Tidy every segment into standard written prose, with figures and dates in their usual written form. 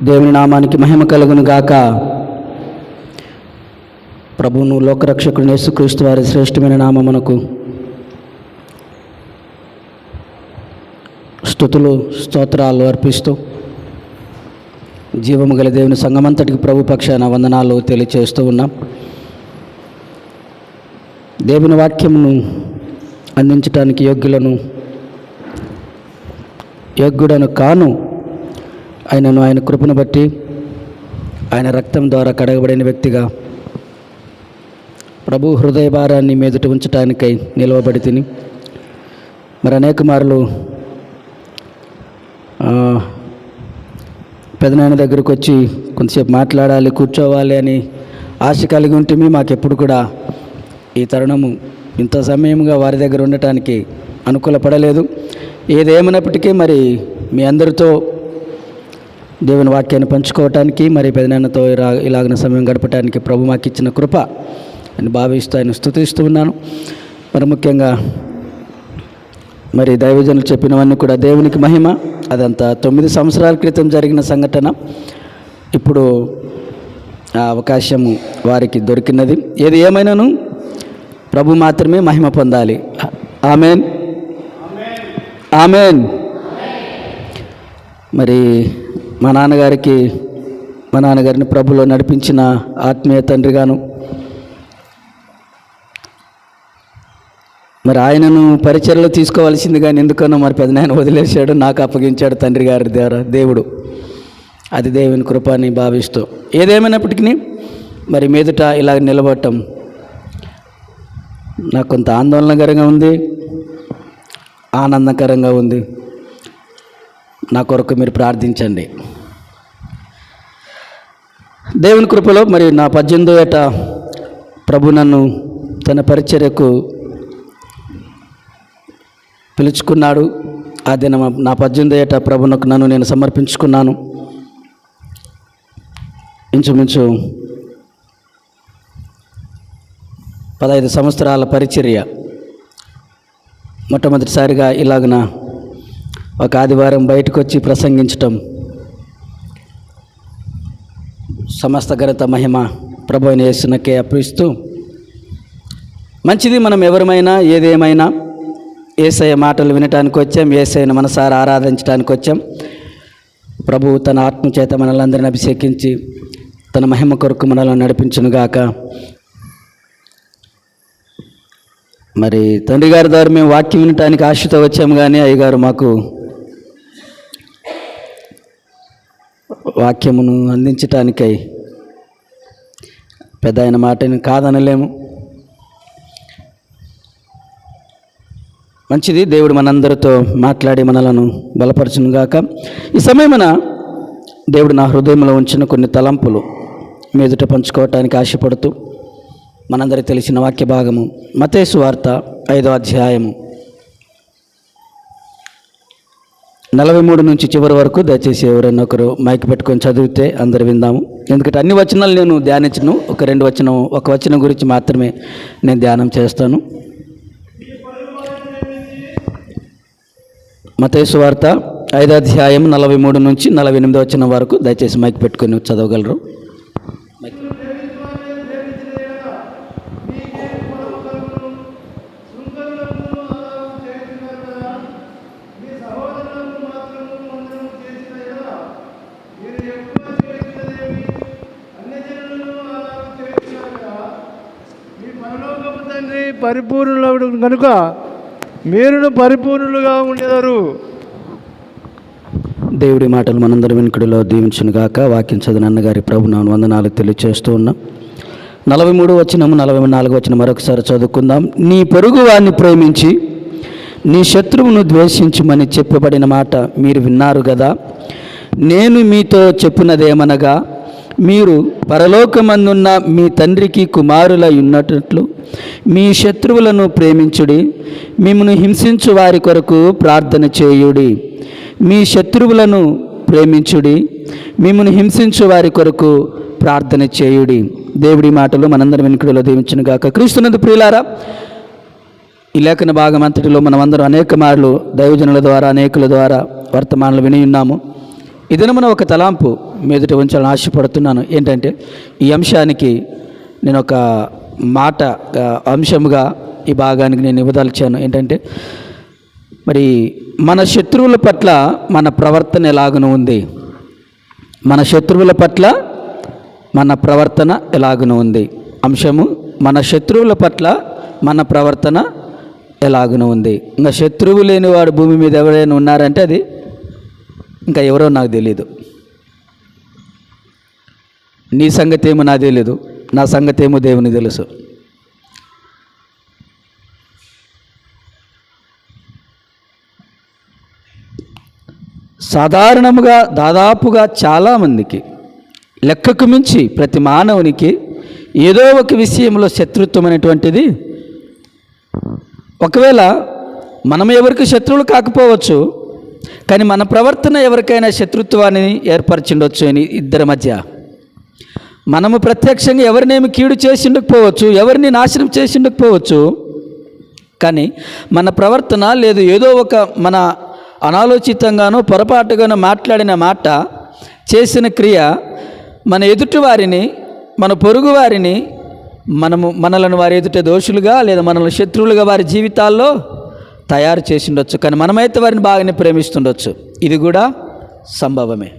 దేవుని నామానికి మహిమ కలుగును గాక. ప్రభువును లోకరక్షకుడు యేసుక్రీస్తు వారి శ్రేష్టమైన నామమునకు స్తుతులు స్తోత్రాలు అర్పిస్తూ జీవము గల దేవుని సంఘమంతటికి ప్రభు పక్షాన వందనాలు తెలియచేస్తూ ఉన్నాం. దేవుని వాక్యమును అందించడానికి యోగ్యుడను కాను, ఆయన కృపను బట్టి ఆయన రక్తం ద్వారా కడగబడిన వ్యక్తిగా ప్రభు హృదయ భారాన్ని మీదట ఉంచటానికై నిలవబడి తిని మరి అనేక మార్లు పెదనాయన దగ్గరకు వచ్చి కొంతసేపు మాట్లాడాలి, కూర్చోవాలి అని ఆశ కలిగి ఉంటుంది. మాకెప్పుడు కూడా ఈ తరుణము ఇంత సమయంగా వారి దగ్గర ఉండటానికి అనుకూలపడలేదు. ఏదేమైనప్పటికీ మరి మీ అందరితో దేవుని వాక్యాన్ని పంచుకోవటానికి మరి పెదనాన్నతో ఇలాగిన సమయం గడపటానికి ప్రభు మాకు ఇచ్చిన కృప అని భావిస్తూ ఆయన స్తుతిస్తూ ఉన్నాను. మరి ముఖ్యంగా మరి దైవజనులు చెప్పినవన్నీ కూడా దేవునికి మహిమ. అదంతా 9 సంవత్సరాల క్రితం జరిగిన సంఘటన. ఇప్పుడు ఆ అవకాశము వారికి దొరికినది. ఏది ఏమైనాను ప్రభు మాత్రమే మహిమ పొందాలి. Amen, amen. మరి మా నాన్నగారిని ప్రభులో నడిపించిన ఆత్మీయ తండ్రిగాను, మరి ఆయనను పరిచర్యలో తీసుకోవాల్సింది కానీ ఎందుకన్నా మరి పెదనాయన వదిలేశాడు, నాకు అప్పగించాడు తండ్రి గారి ద్వారా దేవుడు. అది దేవుని కృప అని భావిస్తూ ఏదేమైనప్పటికీ మరి మీదట ఇలా నిలబడటం నాకు కొంత ఆందోళనకరంగా ఉంది, ఆనందకరంగా ఉంది. నా కొరకు మీరు ప్రార్థించండి. దేవుని కృపలో మరి నా 18వ ఏట ప్రభు నన్ను తన పరిచర్యకు పిలుచుకున్నాడు. ఆ దినం నా 18వ ఏట ప్రభునకు నన్ను నేను సమర్పించుకున్నాను. ఇంచుమించు 15 సంవత్సరాల పరిచర్య. మొట్టమొదటిసారిగా ఇలాగున ఒక ఆదివారం బయటకు వచ్చి ప్రసంగించటం, సమస్త ఘనత మహిమ ప్రభు అయిన యేసునకే అర్పిస్తూ, మంచిది మనం ఎవరమైనా ఏదేమైనా యేసయ్య మాటలు వినటానికి వచ్చాం, యేసయ్యను మనసారా ఆరాధించడానికి వచ్చాం. ప్రభువు తన ఆత్మచేత మనలందరిని అభిషేకించి తన మహిమ కొరకు మనల్ని నడిపించునుగాక. మరి తండ్రి గారి ద్వారా మేము వాక్యం వినటానికి ఆశతో వచ్చాము, కానీ అయ్యగారు మాకు వాక్యమును అందించటానికై పెద్ద ఆయన మాటని కాదనలేము. మంచిది, దేవుడు మనందరితో మాట్లాడి మనలను బలపరచునుగాక. ఈ సమయమున దేవుడు నా హృదయంలో ఉంచిన కొన్ని తలంపులు మీదుట పంచుకోవటానికి ఆశపడుతూ మనందరికీ తెలిసిన వాక్య భాగము మత్తయి సువార్త 5వ అధ్యాయము 43 నుంచి చివరి వరకు. దయచేసి ఎవరైనా ఒకరు మైక్ పెట్టుకొని చదివితే అందరు విందాము. ఎందుకంటే అన్ని వచనాలు నేను ధ్యానించను, ఒక వచనం గురించి మాత్రమే నేను ధ్యానం చేస్తాను. మత్తయి సువార్త 5వ అధ్యాయం 43 నుంచి 48వ వచనం వరకు. దయచేసి మైక్ పెట్టుకొని చదవగలరు. పరిపూర్ణుడు కనుక మీరును పరిపూర్ణులుగా ఉండేదారు. దేవుడి మాటలు మనందరి వెనుకడిలో దీవించునుగాక. వాక్యం చదివిన అన్నగారి ప్రభునామమున వందనాలు తెలియచేస్తూ ఉన్నాం. 43వ వచనము 44వ వచనం మరొకసారి చదువుకుందాం. నీ పొరుగు వారిని ప్రేమించి నీ శత్రువును ద్వేషించుమని చెప్పబడిన మాట మీరు విన్నారు కదా. నేను మీతో చెప్పున్నదేమనగా, మీరు పరలోకమందున్న మీ తండ్రికి కుమారులై ఉన్నట్లు మీ శత్రువులను ప్రేమించుడి, మిమ్మును హింసించు వారి కొరకు ప్రార్థన చేయుడి. మీ శత్రువులను ప్రేమించుడి, మిమ్మును హింసించు వారి కొరకు ప్రార్థన చేయుడి. దేవుడి మాటలు మనందరి వెనుకడిలో దీవించునుగాక. క్రీస్తునందు ప్రియులారా, ఈ లేఖన భాగం అంతటిలో మనమందరం అనేక మార్లు దైవజనుల ద్వారా అనేకుల ద్వారా వర్తమానాలు విని ఉన్నాము. ఈ దినమున ఒక తలాంపు మీదట ఉంచాలని ఆశపడుతున్నాను. ఏంటంటే ఈ అంశానికి నేను ఒక మాట అంశముగా ఈ భాగానికి నేను ఇవ్వదలిచాను. ఏంటంటే మరి మన శత్రువుల పట్ల మన ప్రవర్తన ఎలాగున ఉంది, మన శత్రువుల పట్ల మన ప్రవర్తన ఎలాగున ఉంది. అంశము మన శత్రువుల పట్ల మన ప్రవర్తన ఎలాగున ఉంది. ఇంకా శత్రువు లేనివాడు భూమి మీద ఎవరైనా ఉన్నారంటే అది ఇంకా ఎవరో నాకు తెలియదు. నీ సంగతి ఏమో నాకు తెలియదు, నా సంగతి ఏమో దేవుని తెలుసు. సాధారణముగా దాదాపుగా చాలామందికి లెక్కకు మించి ప్రతి మానవునికి ఏదో ఒక విషయంలో శత్రుత్వం అనేటువంటిది, ఒకవేళ మనం ఎవరికి శత్రువులు కాకపోవచ్చు, కానీ మన ప్రవర్తన ఎవరికైనా శత్రుత్వాన్ని ఏర్పరచిండొచ్చు అని ఇద్దరి మధ్య. మనము ప్రత్యక్షంగా ఎవరినేమి కీడు చేసిండకపోవచ్చు, ఎవరిని నాశనం చేసిండకపోవచ్చు, కానీ మన ప్రవర్తన లేదు ఏదో ఒక మన అనాలోచితంగానో పొరపాటుగానో మాట్లాడిన మాట, చేసిన క్రియ మన ఎదుటి వారిని, మన పొరుగు వారిని, మనలను వారి ఎదుట దోషులుగా లేదా మనల్ని శత్రువులుగా వారి జీవితాల్లో తయారు చేసిండొచ్చు. కానీ మనమైతే వారిని బాగానే ప్రేమిస్తుండొచ్చు. ఇది కూడా సంభవమే.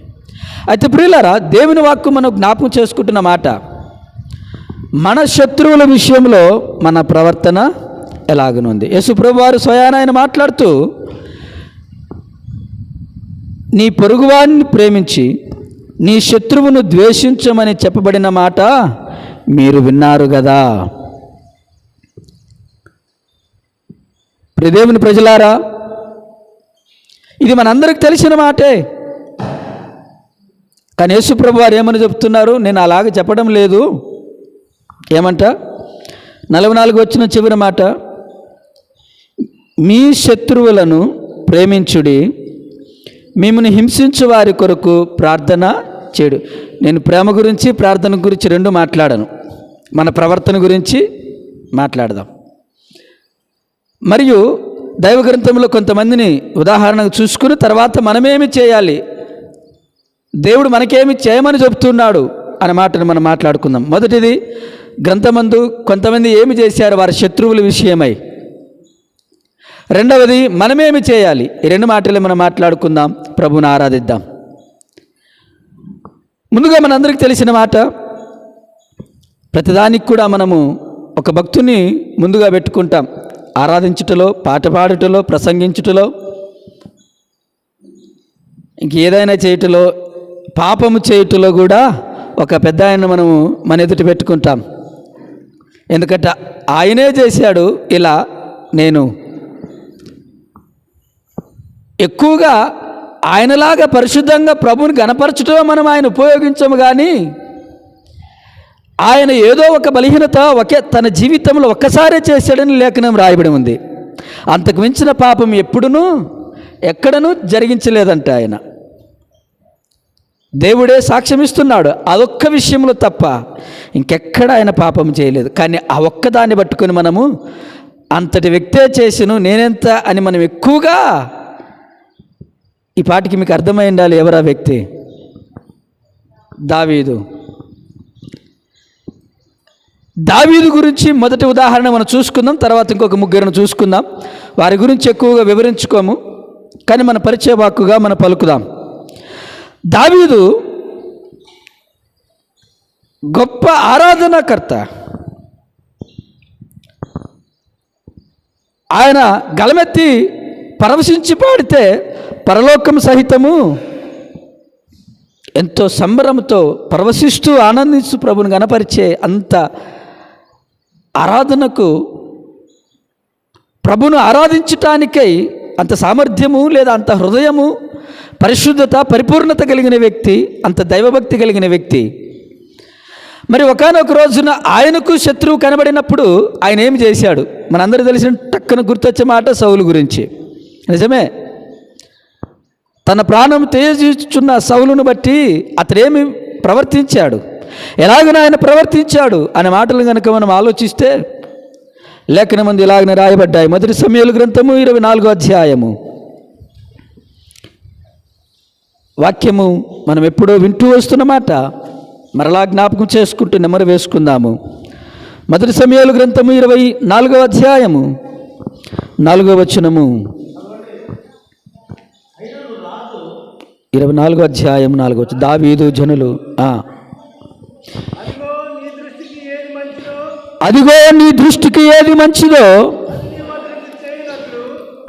అయితే ప్రియులారా, దేవుని వాక్కు మనం జ్ఞాపకం చేసుకుంటున్న మాట, మన శత్రువుల విషయంలో మన ప్రవర్తన ఎలాగనుంది. యేసు ప్రభువు వారు స్వయాన ఆయన మాట్లాడుతూ, నీ పొరుగువారిని ప్రేమించి నీ శత్రువును ద్వేషించమని చెప్పబడిన మాట మీరు విన్నారు కదా. దేవుని ప్రజలారా, ఇది మనందరికి తెలిసిన మాటే. కానీ యేసు ప్రభు వారు ఏమని చెప్తున్నారు? నేను అలాగే చెప్పడం లేదు. ఏమంట? 44 వచ్చిన చివరి మాట, మీ శత్రువులను ప్రేమించుడి, మిమ్మల్ని హింసించు వారి కొరకు ప్రార్థన చేడు. నేను ప్రేమ గురించి ప్రార్థన గురించి రెండు మాట్లాడను, మన ప్రవర్తన గురించి మాట్లాడదాం. మరియు దైవ గ్రంథంలో కొంతమందిని ఉదాహరణకు చూసుకుని తర్వాత మనమేమి చేయాలి, దేవుడు మనకేమి చేయమని చెబుతున్నాడు అనే మాటను మనం మాట్లాడుకుందాం. మొదటిది, గ్రంథమందు కొంతమంది ఏమి చేశారు వారి శత్రువుల విషయమై. రెండవది, మనమేమి చేయాలి. ఈ రెండు మాటలు మనం మాట్లాడుకుందాం, ప్రభువుని ఆరాధిద్దాం. ముందుగా మనందరికీ తెలిసిన మాట, ప్రతిదానికి కూడా మనము ఒక భక్తుని ముందుగా పెట్టుకుంటాం. ఆరాధించుటలో, పాట పాడుటలో, ప్రసంగించుటలో, ఇంకేదైనా చేయుటలో, పాపము చేయుటలో కూడా ఒక పెద్ద ఆయన మనము మన ఎదుట పెట్టుకుంటాం. ఎందుకంటే ఆయనే చేశాడు ఇలా, నేను ఎక్కువగా ఆయనలాగా పరిశుద్ధంగా ప్రభువుని గణపరచటం మనం ఆయన ఉపయోగించము. కానీ ఆయన ఏదో ఒక బలహీనత తన జీవితంలో ఒక్కసారే చేశాడని లేఖనం రాయబడి ఉంది. అంతకు మించిన పాపం ఎప్పుడునూ ఎక్కడనూ జరిగించలేదంట ఆయన. దేవుడే సాక్ష్యమిస్తున్నాడు, అదొక్క విషయంలో తప్ప ఇంకెక్కడ ఆయన పాపం చేయలేదు. కానీ ఆ ఒక్కదాన్ని పట్టుకొని మనము అంతటి వ్యక్తే చేసిను నేనెంత అని మనం ఎక్కువగా, ఈ పాటికి మీకు అర్థమై ఉండాలి ఎవరా వ్యక్తి. దావీదు గురించి మొదటి ఉదాహరణ మనం చూసుకుందాం, తర్వాత ఇంకొక ముగ్గురిని చూసుకుందాం. వారి గురించి ఎక్కువగా వివరించుకోము, కానీ మన పరిచయ వాక్కుగా మనం పలుకుదాం. దావీదు గొప్ప ఆరాధనాకర్త. ఆయన గలమెత్తి పరవశించి పాడితే పరలోకం సహితము ఎంతో సంబరంతో పరవశిస్తూ ఆనందిస్తూ ప్రభుని గణపరిచే అంత ఆరాధనకు, ప్రభును ఆరాధించటానికై అంత సామర్థ్యము లేదా అంత హృదయము, పరిశుద్ధత, పరిపూర్ణత కలిగిన వ్యక్తి, అంత దైవభక్తి కలిగిన వ్యక్తి. మరి ఒకానొక రోజున ఆయనకు శత్రువు కనబడినప్పుడు ఆయన ఏమి చేశాడు? మనందరూ తెలిసిన టక్కన గుర్తొచ్చే మాట సౌలు గురించి. నిజమే, తన ప్రాణం త్యజించుచున్న సౌలును బట్టి అతడేమి ప్రవర్తించాడు, ఎలాగైనా ఆయన ప్రవర్తించాడు అనే మాటలు కనుక మనం ఆలోచిస్తే, లేఖనమందు ఇలాగనే రాయబడ్డాయి. మొదటి సమూయేలు గ్రంథము 24వ అధ్యాయము. వాక్యము మనం ఎప్పుడో వింటూ వస్తున్నమాట, మరలా జ్ఞాపకం చేసుకుంటూ నెమరు వేసుకుందాము. మొదటి సమూయేలు గ్రంథము 24వ అధ్యాయము 4వ వచనము. 24వ అధ్యాయం 4వ వచనం. దావీదు జనులు అదిగో నీ దృష్టికి ఏది మంచిదో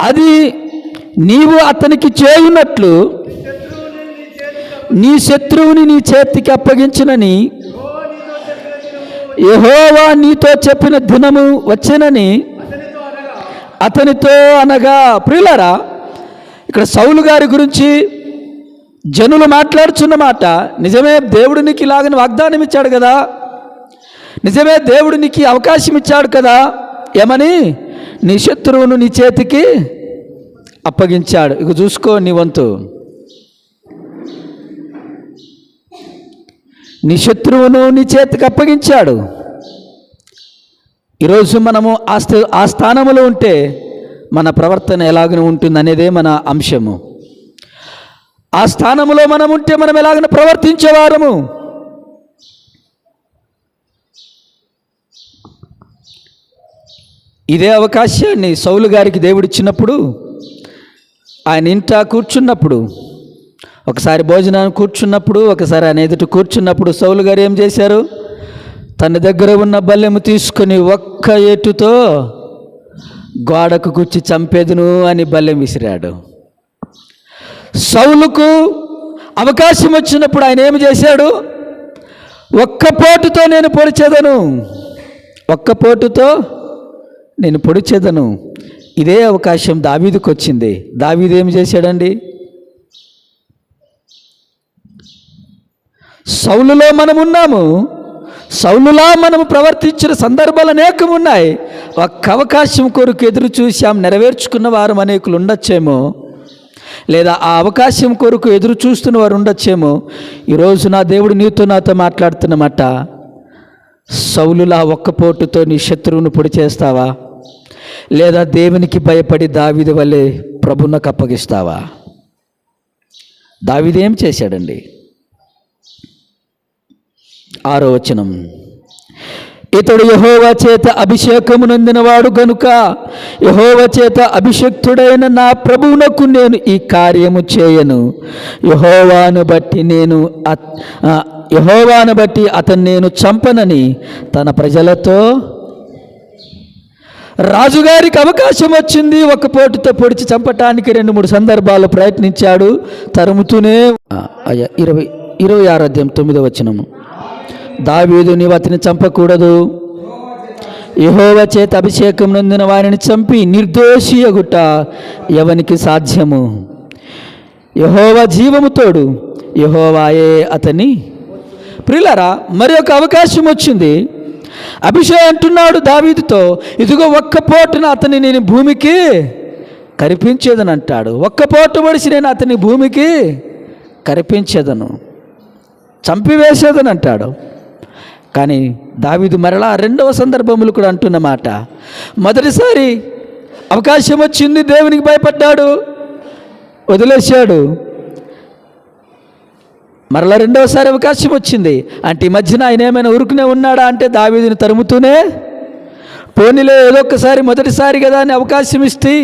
అది నీవు అతనికి చేయునట్లు నీ శత్రువుని నీ చేతికి అప్పగించునని యెహోవా నీతో చెప్పిన దినము వచ్చెనని అతనితో అనగా. ప్రియులారా, ఇక్కడ సౌలు గారి గురించి జనులు మాట్లాడుచున్నమాట నిజమే. దేవుడు నీకు ఇలాగని వాగ్దానం ఇచ్చాడు కదా, నిజమే దేవుడు నీకు అవకాశం ఇచ్చాడు కదా, ఏమని? నీ శత్రువును నీ చేతికి అప్పగించాడు. ఇక చూసుకో నీ వంతు. నీ శత్రువును నీ చేతికి అప్పగించాడు. ఈరోజు మనము ఆ స్థానంలో ఉంటే మన ప్రవర్తన ఎలాగనే ఉంటుంది అనేదే మన అంశము. ఆ స్థానంలో మనం ఉంటే మనం ఎలాగనే ప్రవర్తించేవారము. ఇదే అవకాశాన్ని సౌలు గారికి దేవుడిచ్చినప్పుడు, ఆయన ఇంట కూర్చున్నప్పుడు, ఒకసారి భోజనాన్ని కూర్చున్నప్పుడు, ఒకసారి ఆయన ఎదుట కూర్చున్నప్పుడు సౌలు గారు ఏం చేశారు? తన దగ్గర ఉన్న బల్లెము తీసుకొని ఒక్క ఏటుతో గోడకు కూర్చి చంపేదును అని బల్లెం విసిరాడు. సౌలుకు అవకాశం వచ్చినప్పుడు ఆయన ఏమి చేశాడు? ఒక్క పోటుతో నేను పొడిచేదను, ఒక్క పోటుతో నేను పొడిచేదను. ఇదే అవకాశం దావీదుకు వచ్చింది. దావీదు ఏమి చేశాడండి? సౌలులో మనం ఉన్నాము, సౌలులా మనము ప్రవర్తించిన సందర్భాలు అనేకం ఉన్నాయి. ఒక్క అవకాశం కొరకు ఎదురు చూసాం, నెరవేర్చుకున్న వారు అనేకులు ఉండొచ్చేమో, లేదా ఆ అవకాశం కొరకు ఎదురు చూస్తున్న వారు ఉండొచ్చేమో. ఈరోజు నా దేవుడు నీతో నాతో మాట్లాడుతున్నమాట. సౌలులా ఒక్క పోటుతో నీ శత్రువును పొడి చేస్తావా, లేదా దేవునికి భయపడి దావీదు వలె ప్రభువునకు అప్పగిస్తావా? దావీదు ఏం చేశాడండి? 6వ వచనం. ఇతడు యెహోవా చేత అభిషేకము నొందినవాడు గనుక యెహోవా చేత అభిషిక్తుడైన నా ప్రభువునకు నేను ఈ కార్యము చేయను. యెహోవాను బట్టి అతన్ని నేను చంపనని తన ప్రజలతో. రాజుగారికి అవకాశం వచ్చింది, ఒక పోటుతో పొడిచి చంపటానికి 2-3 సందర్భాలు ప్రయత్నించాడు, తరుముతూనే. 26వ అధ్యాయం 9వ వచనము. దావీదు నీవు అతని చంపకూడదు, యెహోవా చేత అభిషేకం నొందిన వారిని చంపి నిర్దోషి అగుట ఎవనికి సాధ్యము? యెహోవా జీవము తోడు, యెహోవాయే అతని. ప్రియులారా, మరి ఒక అవకాశం వచ్చింది. అభిషేక్ అంటున్నాడు దావీదుతో, ఇదిగో ఒక్క పోటున అతన్ని నేను భూమికి కరిపించేదని అంటాడు. ఒక్క పోటు పడిసి నేను అతని భూమికి కరిపించేదను, చంపివేసేదని అంటాడు. కానీ దావీదు మరలా 2వ సందర్భములు కూడా అంటున్నమాట. మొదటిసారి అవకాశం వచ్చింది, దేవునికి భయపడ్డాడు, వదిలేశాడు. మరలా 2వసారి అవకాశం వచ్చింది అంటే ఈ మధ్యన ఆయన ఏమైనా ఉరుకునే ఉన్నాడా అంటే దావీదుని తరుముతూనే, పోనీలే ఏదో ఒక్కసారి మొదటిసారి కదా అని అవకాశం ఇస్తే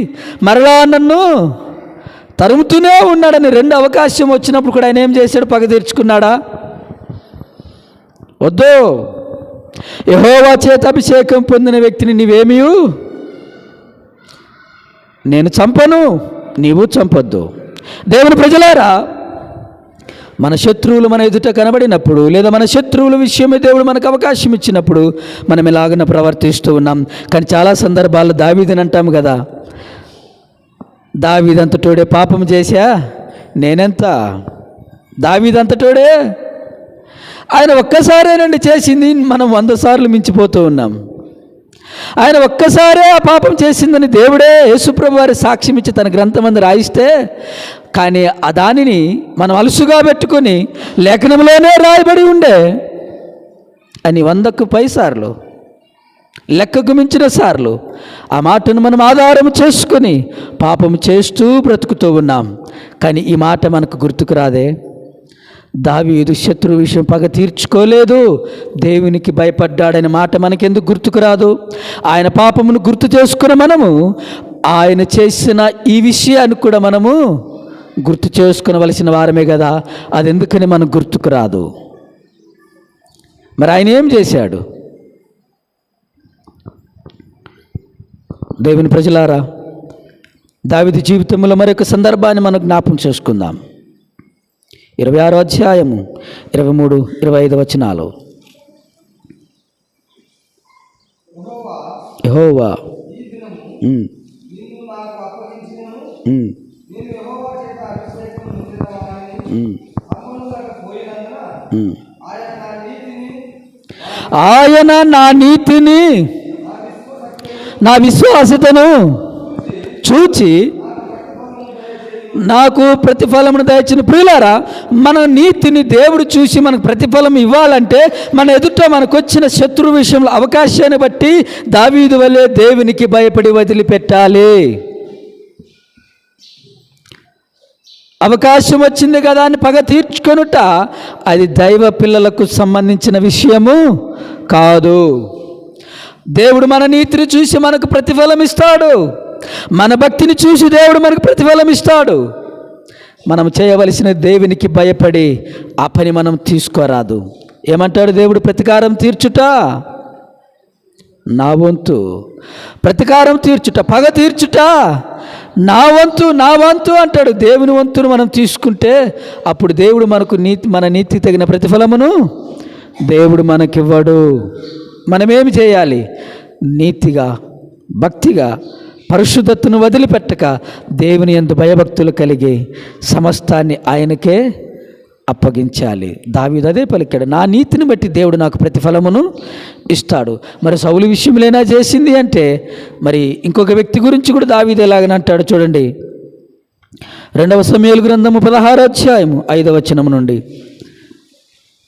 మరలా నన్ను తరుముతూనే ఉన్నాడని 2 అవకాశం వచ్చినప్పుడు కూడా ఆయన ఏం చేశాడు? పగ తీర్చుకున్నాడా? వద్దు. యెహోవా చేత అభిషేకం పొందిన వ్యక్తిని నీవేమీ నేను చంపను, నీవు చంపొద్దు. దేవుని ప్రజలారా, మన శత్రువులు మన ఎదుట కనబడినప్పుడు, లేదా మన శత్రువుల విషయమే దేవుడు మనకు అవకాశం ఇచ్చినప్పుడు మనం ఎలాగన ప్రవర్తిస్తూ ఉన్నాం. కానీ చాలా సందర్భాల్లో దావీదుని అంటాము కదా, దావీదంతటోడే పాపం చేశా నేనెంత, దావీదంతటోడే. ఆయన ఒక్కసారేనండి చేసింది, మనం 100 సార్లు మించిపోతూ ఉన్నాం. ఆయన ఒక్కసారే ఆ పాపం చేసిందని దేవుడే యేసుప్రభు వారి సాక్ష్యం ఇచ్చి తన గ్రంథమందు రాయిస్తే, కానీ ఆ దానిని మనం అలుసుగా పెట్టుకొని లేఖనంలోనే రాయబడి ఉండే అని 100కు పైసార్లు లెక్కకు మించిన సార్లు ఆ మాటను మనం ఆధారం చేసుకొని పాపము చేస్తూ బ్రతుకుతూ ఉన్నాం. కానీ ఈ మాట మనకు గుర్తుకు రాదే? దావీదు శత్రు విషయం పగ తీర్చుకోలేదు, దేవునికి భయపడ్డాడనే మాట మనకెందుకు గుర్తుకు రాదు? ఆయన పాపమును గుర్తు చేసుకున్న మనము ఆయన చేసిన ఈ విషయాన్ని కూడా మనము గుర్తు చేసుకునవలసిన వారమే కదా. అది ఎందుకని మనకు గుర్తుకు రాదు? మరి ఆయన ఏం చేశాడు? దేవుని ప్రజలారా, దావీదు జీవితంలో మరొక సందర్భాన్ని మనం జ్ఞాపకం చేసుకుందాం. 26వ అధ్యాయము 23, 25 వచనాలు. యెహోవా ఆయన నా నీతిని, నా విశ్వాసతను చూచి నాకు ప్రతిఫలమును దయచిన. ప్రియులారా, మన నీతిని దేవుడు చూసి మనకు ప్రతిఫలం ఇవ్వాలంటే మన ఎదుట మనకు వచ్చిన శత్రు విషయంలో అవకాశాన్ని బట్టి దావీదు వలె దేవునికి భయపడి వదిలిపెట్టాలి. అవకాశం వచ్చింది కదా అని పగ తీర్చుకొనుట అది దైవ పిల్లలకు సంబంధించిన విషయము కాదు. దేవుడు మన నీతిని చూసి మనకు ప్రతిఫలం ఇస్తాడు. మన భక్తిని చూసి దేవుడు మనకు ప్రతిఫలం ఇస్తాడు. మనం చేయవలసిన దేవునికి భయపడి ఆ పని మనం తీసుకోరాదు. ఏమంటాడు దేవుడు? ప్రతీకారం తీర్చుట నా వంతు, ప్రతీకారం తీర్చుట, పగ తీర్చుట నా వంతు, నా వంతు అంటాడు. దేవుని వంతును మనం తీసుకుంటే అప్పుడు దేవుడు మనకు మన నీతికి తగిన ప్రతిఫలమును దేవుడు మనకివ్వడు. మనమేమి చేయాలి? నీతిగా, భక్తిగా, పరిశుద్ధతను వదిలిపెట్టక దేవుని యందు భయభక్తులు కలిగి సమస్తాన్ని ఆయనకే అప్పగించాలి. దావీదు అదే పలికాడు, నా నీతిని బట్టి దేవుడు నాకు ప్రతిఫలమును ఇస్తాడు. మరి సౌలు విషయంలోనా చేసింది అంటే మరి ఇంకొక వ్యక్తి గురించి కూడా దావీదు ఎలాగనంటాడు చూడండి. 2వ సమూయేలు గ్రంథము 16వ అధ్యాయము 5వ వచనము నుండి.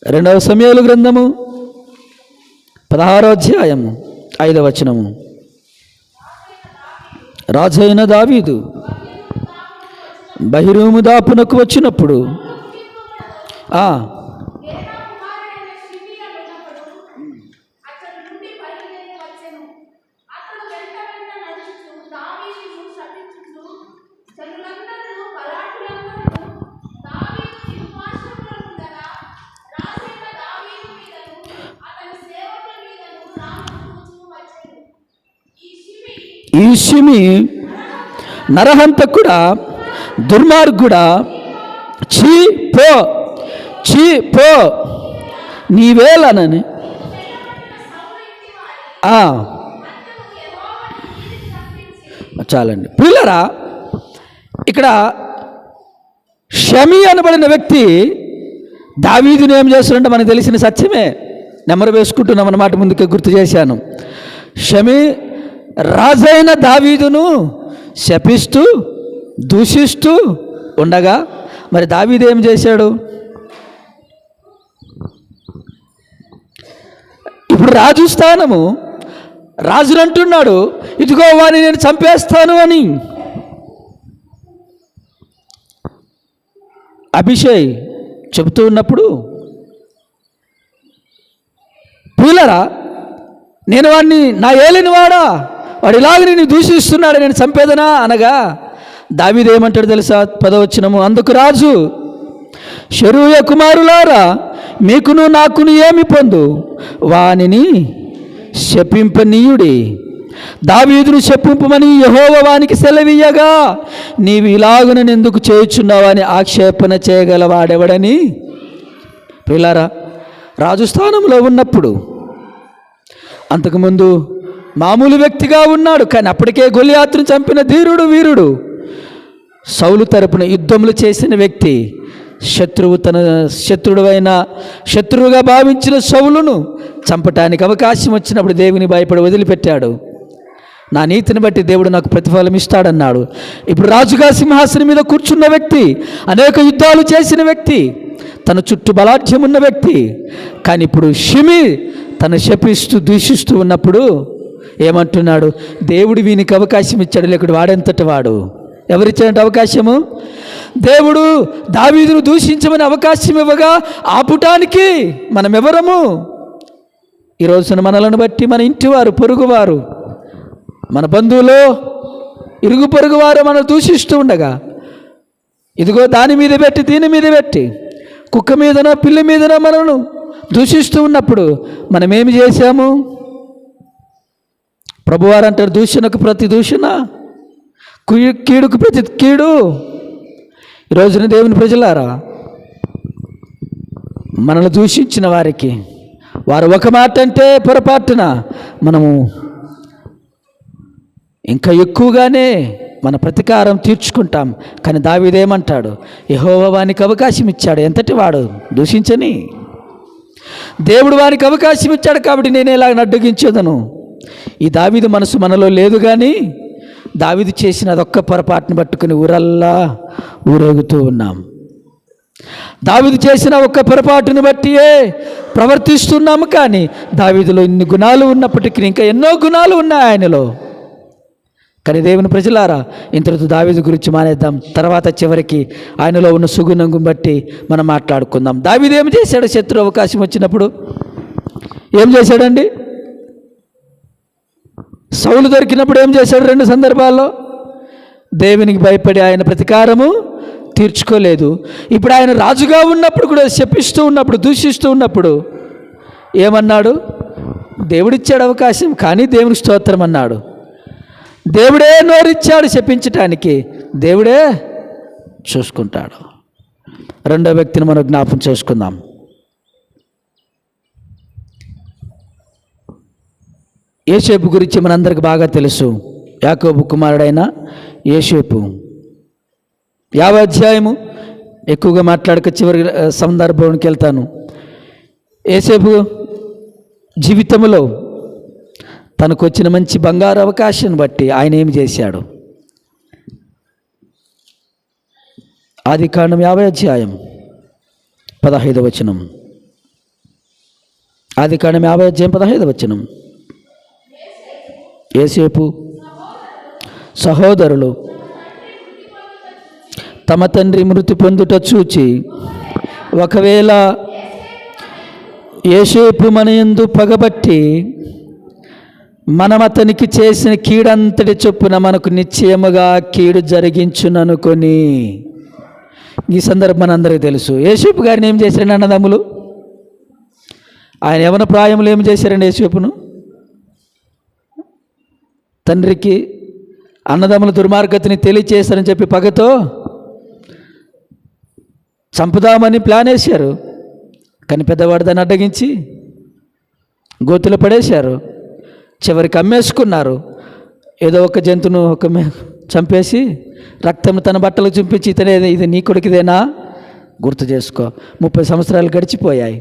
2వ సమూయేలు గ్రంథము 16వ అధ్యాయము 5వ వచనము. రాజైన దావీదు బహిరూము దాపునకు వచ్చినప్పుడు ఈ షిమి నరహంతకుడా, దుర్మార్గుడా, చీ పో, చీ పో నీవేలనని. చాలండి పిల్లరా. ఇక్కడ షమి అనబడిన వ్యక్తి దావీదుని ఏం చేస్తాడంటే మనకు తెలిసిన సత్యమే, నెమరు వేసుకుంటున్నాం అన్నమాట. ముందుకే గుర్తు చేశాను. షమి రాజైన దావీదును శపిస్తూ దూషిస్తూ ఉండగా మరి దావీదు ఏం చేశాడు? ఇప్పుడు రాజు స్థానము, రాజును అంటున్నాడు, ఇదిగో వాడిని నేను చంపేస్తాను అని. అభిషేక్ చెబుతూ ఉన్నప్పుడు, పూలరా నేను వాడిని, నా ఏలిని వాడా, వాడు ఇలాగ నేను దూషిస్తున్నాడు, నేను చంపేదనా అనగా దావీదు ఏమంటాడు తెలుసా? 10వ వచనము. అందుకు రాజు, షెరూయ కుమారులారా, మీకును నాకును ఏమి పొందు, వానిని శపింపనీయుడి. దావీదును శపింపమని యెహోవా వానికి సెలవీయగా నీవు ఇలాగున ఎందుకు చేయుచున్నావా అని ఆక్షేపణ చేయగలవాడెవడని. ప్రియులారా, రాజు స్థానంలో ఉన్నప్పుడు అంతకుముందు మామూలు వ్యక్తిగా ఉన్నాడు, కానీ అప్పటికే గొలియాతును చంపిన ధీరుడు, వీరుడు, సౌలు తరపున యుద్ధములు చేసిన వ్యక్తి, శత్రువుగా భావించిన సౌలును చంపటానికి అవకాశం వచ్చినప్పుడు దేవుని భయపడి వదిలిపెట్టాడు. నా నీతిని బట్టి దేవుడు నాకు ప్రతిఫలం ఇస్తాడన్నాడు. ఇప్పుడు రాజుగా సింహాసనం మీద కూర్చున్న వ్యక్తి, అనేక యుద్ధాలు చేసిన వ్యక్తి, తన చుట్టూ బలాఢ్యం ఉన్న వ్యక్తి, కానీ ఇప్పుడు షిమి తను శపిస్తూ దూషిస్తూ ఉన్నప్పుడు ఏమంటున్నాడు? దేవుడు వీనికి అవకాశం ఇచ్చాడు, లేకపోతే వాడెంతటి వాడు? ఎవరిచ్చాడంటే అవకాశము? దేవుడు దావీదును దూషించమని అవకాశం ఇవ్వగా ఆపుటానికి మనం ఎవరము? ఈ రోజున మనలను బట్టి మన ఇంటివారు, పొరుగువారు, మన బంధువులు, ఇరుగు పొరుగువారు మనం దూషిస్తూ ఉండగా, ఇదిగో దాని మీద పెట్టి దీని మీద పెట్టి కుక్క మీదనో పిల్లి మీదనో మనను దూషిస్తూ ఉన్నప్పుడు మనం ఏమి చేశాము? ప్రభువారు అంటారు, దూషణకు ప్రతి దూషణ, కీడుకు ప్రతి కీడు. ఈరోజున దేవుని ప్రజలారా, మనల్ని దూషించిన వారికి వారు ఒక మాట అంటే పొరపాటున మనము ఇంకా ఎక్కువగానే మన ప్రతీకారం తీర్చుకుంటాం. కానీ దావీదేమంటాడు? యెహోవా వానికి అవకాశం ఇచ్చాడు, ఎంతటి వాడు దూషించని. దేవుడు వానికి అవకాశం ఇచ్చాడు కాబట్టి నేను ఇలా అడ్డగించేదను. ఈ దావీదు మనసు మనలో లేదు. కానీ దావీదు చేసిన అదొక్క పొరపాటును పట్టుకుని ఊరల్లా ఊరేగుతూ ఉన్నాం. దావీదు చేసిన ఒక్క పొరపాటును బట్టియే ప్రవర్తిస్తున్నాము. కానీ దావీదులో ఇన్ని గుణాలు ఉన్నప్పటికీ ఇంకా ఎన్నో గుణాలు ఉన్నాయి ఆయనలో. కానీ దేవుని ప్రజలారా, ఇంతటితో దావీదు గురించి మానేద్దాం. తర్వాత చివరికి ఆయనలో ఉన్న సుగుణం బట్టి మనం మాట్లాడుకుందాం. దావీదు ఏం చేశాడు? శత్రు అవకాశం వచ్చినప్పుడు ఏం చేశాడండి? సౌలు దొరికినప్పుడు ఏం చేశాడు? 2 సందర్భాల్లో దేవునికి భయపడి ఆయన ప్రతీకారము తీర్చుకోలేదు. ఇప్పుడు ఆయన రాజుగా ఉన్నప్పుడు కూడా శపిస్తూ ఉన్నప్పుడు, దూషిస్తూ ఉన్నప్పుడు ఏమన్నాడు? దేవుడిచ్చాడు అవకాశం, కానీ దేవునికి స్తోత్రం అన్నాడు. దేవుడే నోరిచ్చాడు శపించటానికి, దేవుడే చూసుకుంటాడు. రెండో వ్యక్తిని మనం జ్ఞాపకం చేసుకుందాం. యోసేపు గురించి మనందరికి బాగా తెలుసు. యాకోబు కుమారుడైన యోసేపు 50 అధ్యాయము ఎక్కువగా మాట్లాడక చివరి సందర్భానికి వెళ్తాను. యోసేపు జీవితంలో తనకు వచ్చిన మంచి బంగారు అవకాశాన్ని బట్టి ఆయన ఏమి చేశాడు? ఆదికాండం 50 అధ్యాయం 15వ వచనం. ఆదికాండం 50 అధ్యాయం 15వ వచనం. యోసేపు సహోదరులు తమ తండ్రి మృతి పొందుట చూచి, ఒకవేళ యోసేపు మన యందు పగబట్టి మనం అతనికి చేసిన కీడంతటి చొప్పున మనకు నిశ్చయముగా కీడు జరిగించుననుకొని. ఈ సందర్భం మనందరికీ తెలుసు. యోసేపు గారిని ఏం చేశారండి అన్నదమ్ములు? ఆయన యవన ప్రాయంలో ఏం చేశారండి యోసేపును? తండ్రికి అన్నదమ్ముల దుర్మార్గతని తెలియచేశారని చెప్పి పగతో చంపుదామని ప్లాన్ వేశారు. కానీ పెద్దవాడు దాన్ని అడ్డగించి గోతులు పడేశారు. చివరికి అమ్మేసుకున్నారు. ఏదో ఒక జంతువును చంపేసి రక్తం తన బట్టలు చూపించి, ఇతనే ఇది నీ కొడుకుదేనా గుర్తు చేసుకో. 30 సంవత్సరాలు గడిచిపోయాయి.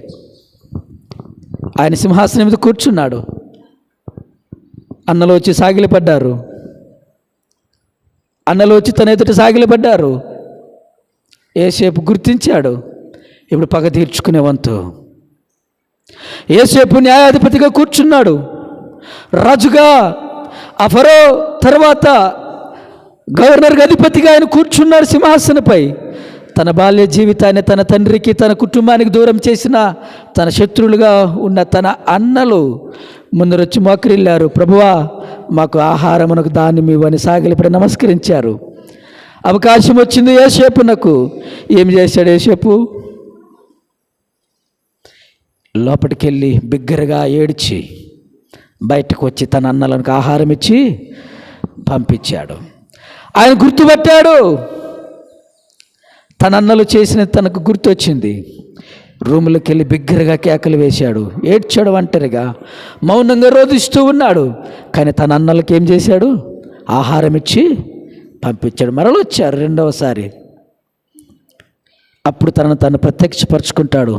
ఆయన సింహాసనం మీద కూర్చున్నాడు. అన్నలు వచ్చి సాగిలపడ్డారు. అన్నలు వచ్చి తన ఎదుట సాగిలపడ్డారు. యోసేపు గుర్తించాడు. ఇప్పుడు పగ తీర్చుకునే వంతు. యోసేపు న్యాయాధిపతిగా కూర్చున్నాడు. రాజుగా ఆ ఫరో తర్వాత గవర్నర్గా అధిపతిగా ఆయన కూర్చున్నాడు సింహాసనపై. తన బాల్య జీవితాన్ని తన తండ్రికి తన కుటుంబానికి దూరం చేసిన తన శత్రువులుగా ఉన్న తన అన్నలు ముందరొచ్చి మోకరిల్లారు. ప్రభువా, మాకు ఆహారమునకు దాన్ని ఇవ్వని సాగిలిపడి నమస్కరించారు. అవకాశం వచ్చింది యోసేపునకు. ఏం చేశాడు యోసేపు? లోపలికి వెళ్ళి బిగ్గరగా ఏడ్చి బయటకు వచ్చి తన అన్నలకు ఆహారం ఇచ్చి పంపించాడు. ఆయన గుర్తుపట్టాడు. తన అన్నలు చేసిన తనకు గుర్తొచ్చింది. రూములోకి వెళ్ళి బిగ్గరగా కేకలు వేశాడు. ఏడ్చాడు, ఒంటరిగా మౌనంగా రోధిస్తూ ఉన్నాడు. కానీ తన అన్నలకు ఏం చేశాడు? ఆహారం ఇచ్చి పంపించాడు. మరలొచ్చారు రెండవసారి. అప్పుడు తను ప్రత్యక్షపరుచుకుంటాడు.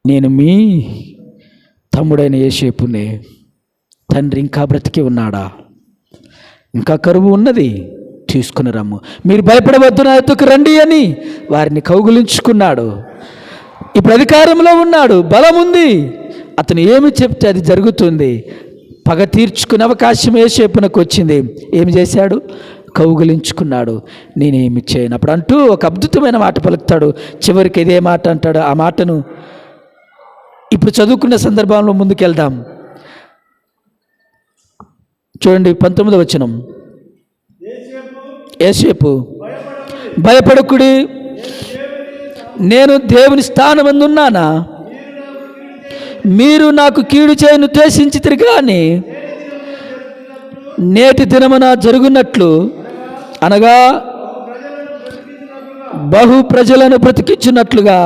నేను మీ తమ్ముడైన యోసేపునే. తండ్రి ఇంకా బ్రతికి ఉన్నాడా? ఇంకా కరువు ఉన్నది, తీసుకుని రమ్ము. మీరు భయపడవద్దు, నా ఎత్తుకు రండి అని వారిని కౌగులించుకున్నాడు. ఇప్పుడు అధికారంలో ఉన్నాడు, బలం ఉంది. అతను ఏమి చెప్తే అది జరుగుతుంది. పగ తీర్చుకునే అవకాశం యోసేపునకు వచ్చింది. ఏమి చేశాడు? కౌగిలించుకున్నాడు. నేనేమి చేయను అప్పుడు అంటూ ఒక అద్భుతమైన మాట పలుకుతాడు. చివరికి ఇదే మాట అంటాడు. ఆ మాటను ఇప్పుడు చదువుకున్న సందర్భంలో ముందుకెళ్దాం. చూడండి 19వ వచనం. యోసేపు, భయపడకుడి, నేను దేవుని స్థానమందు ఉన్నానా? మీరు నాకు కీడు చేయను ఉద్దేశించితిరి కానీ నేటి దినమున జరుగునట్లు, అనగా బహు ప్రజలను బ్రతికించున్నట్లుగా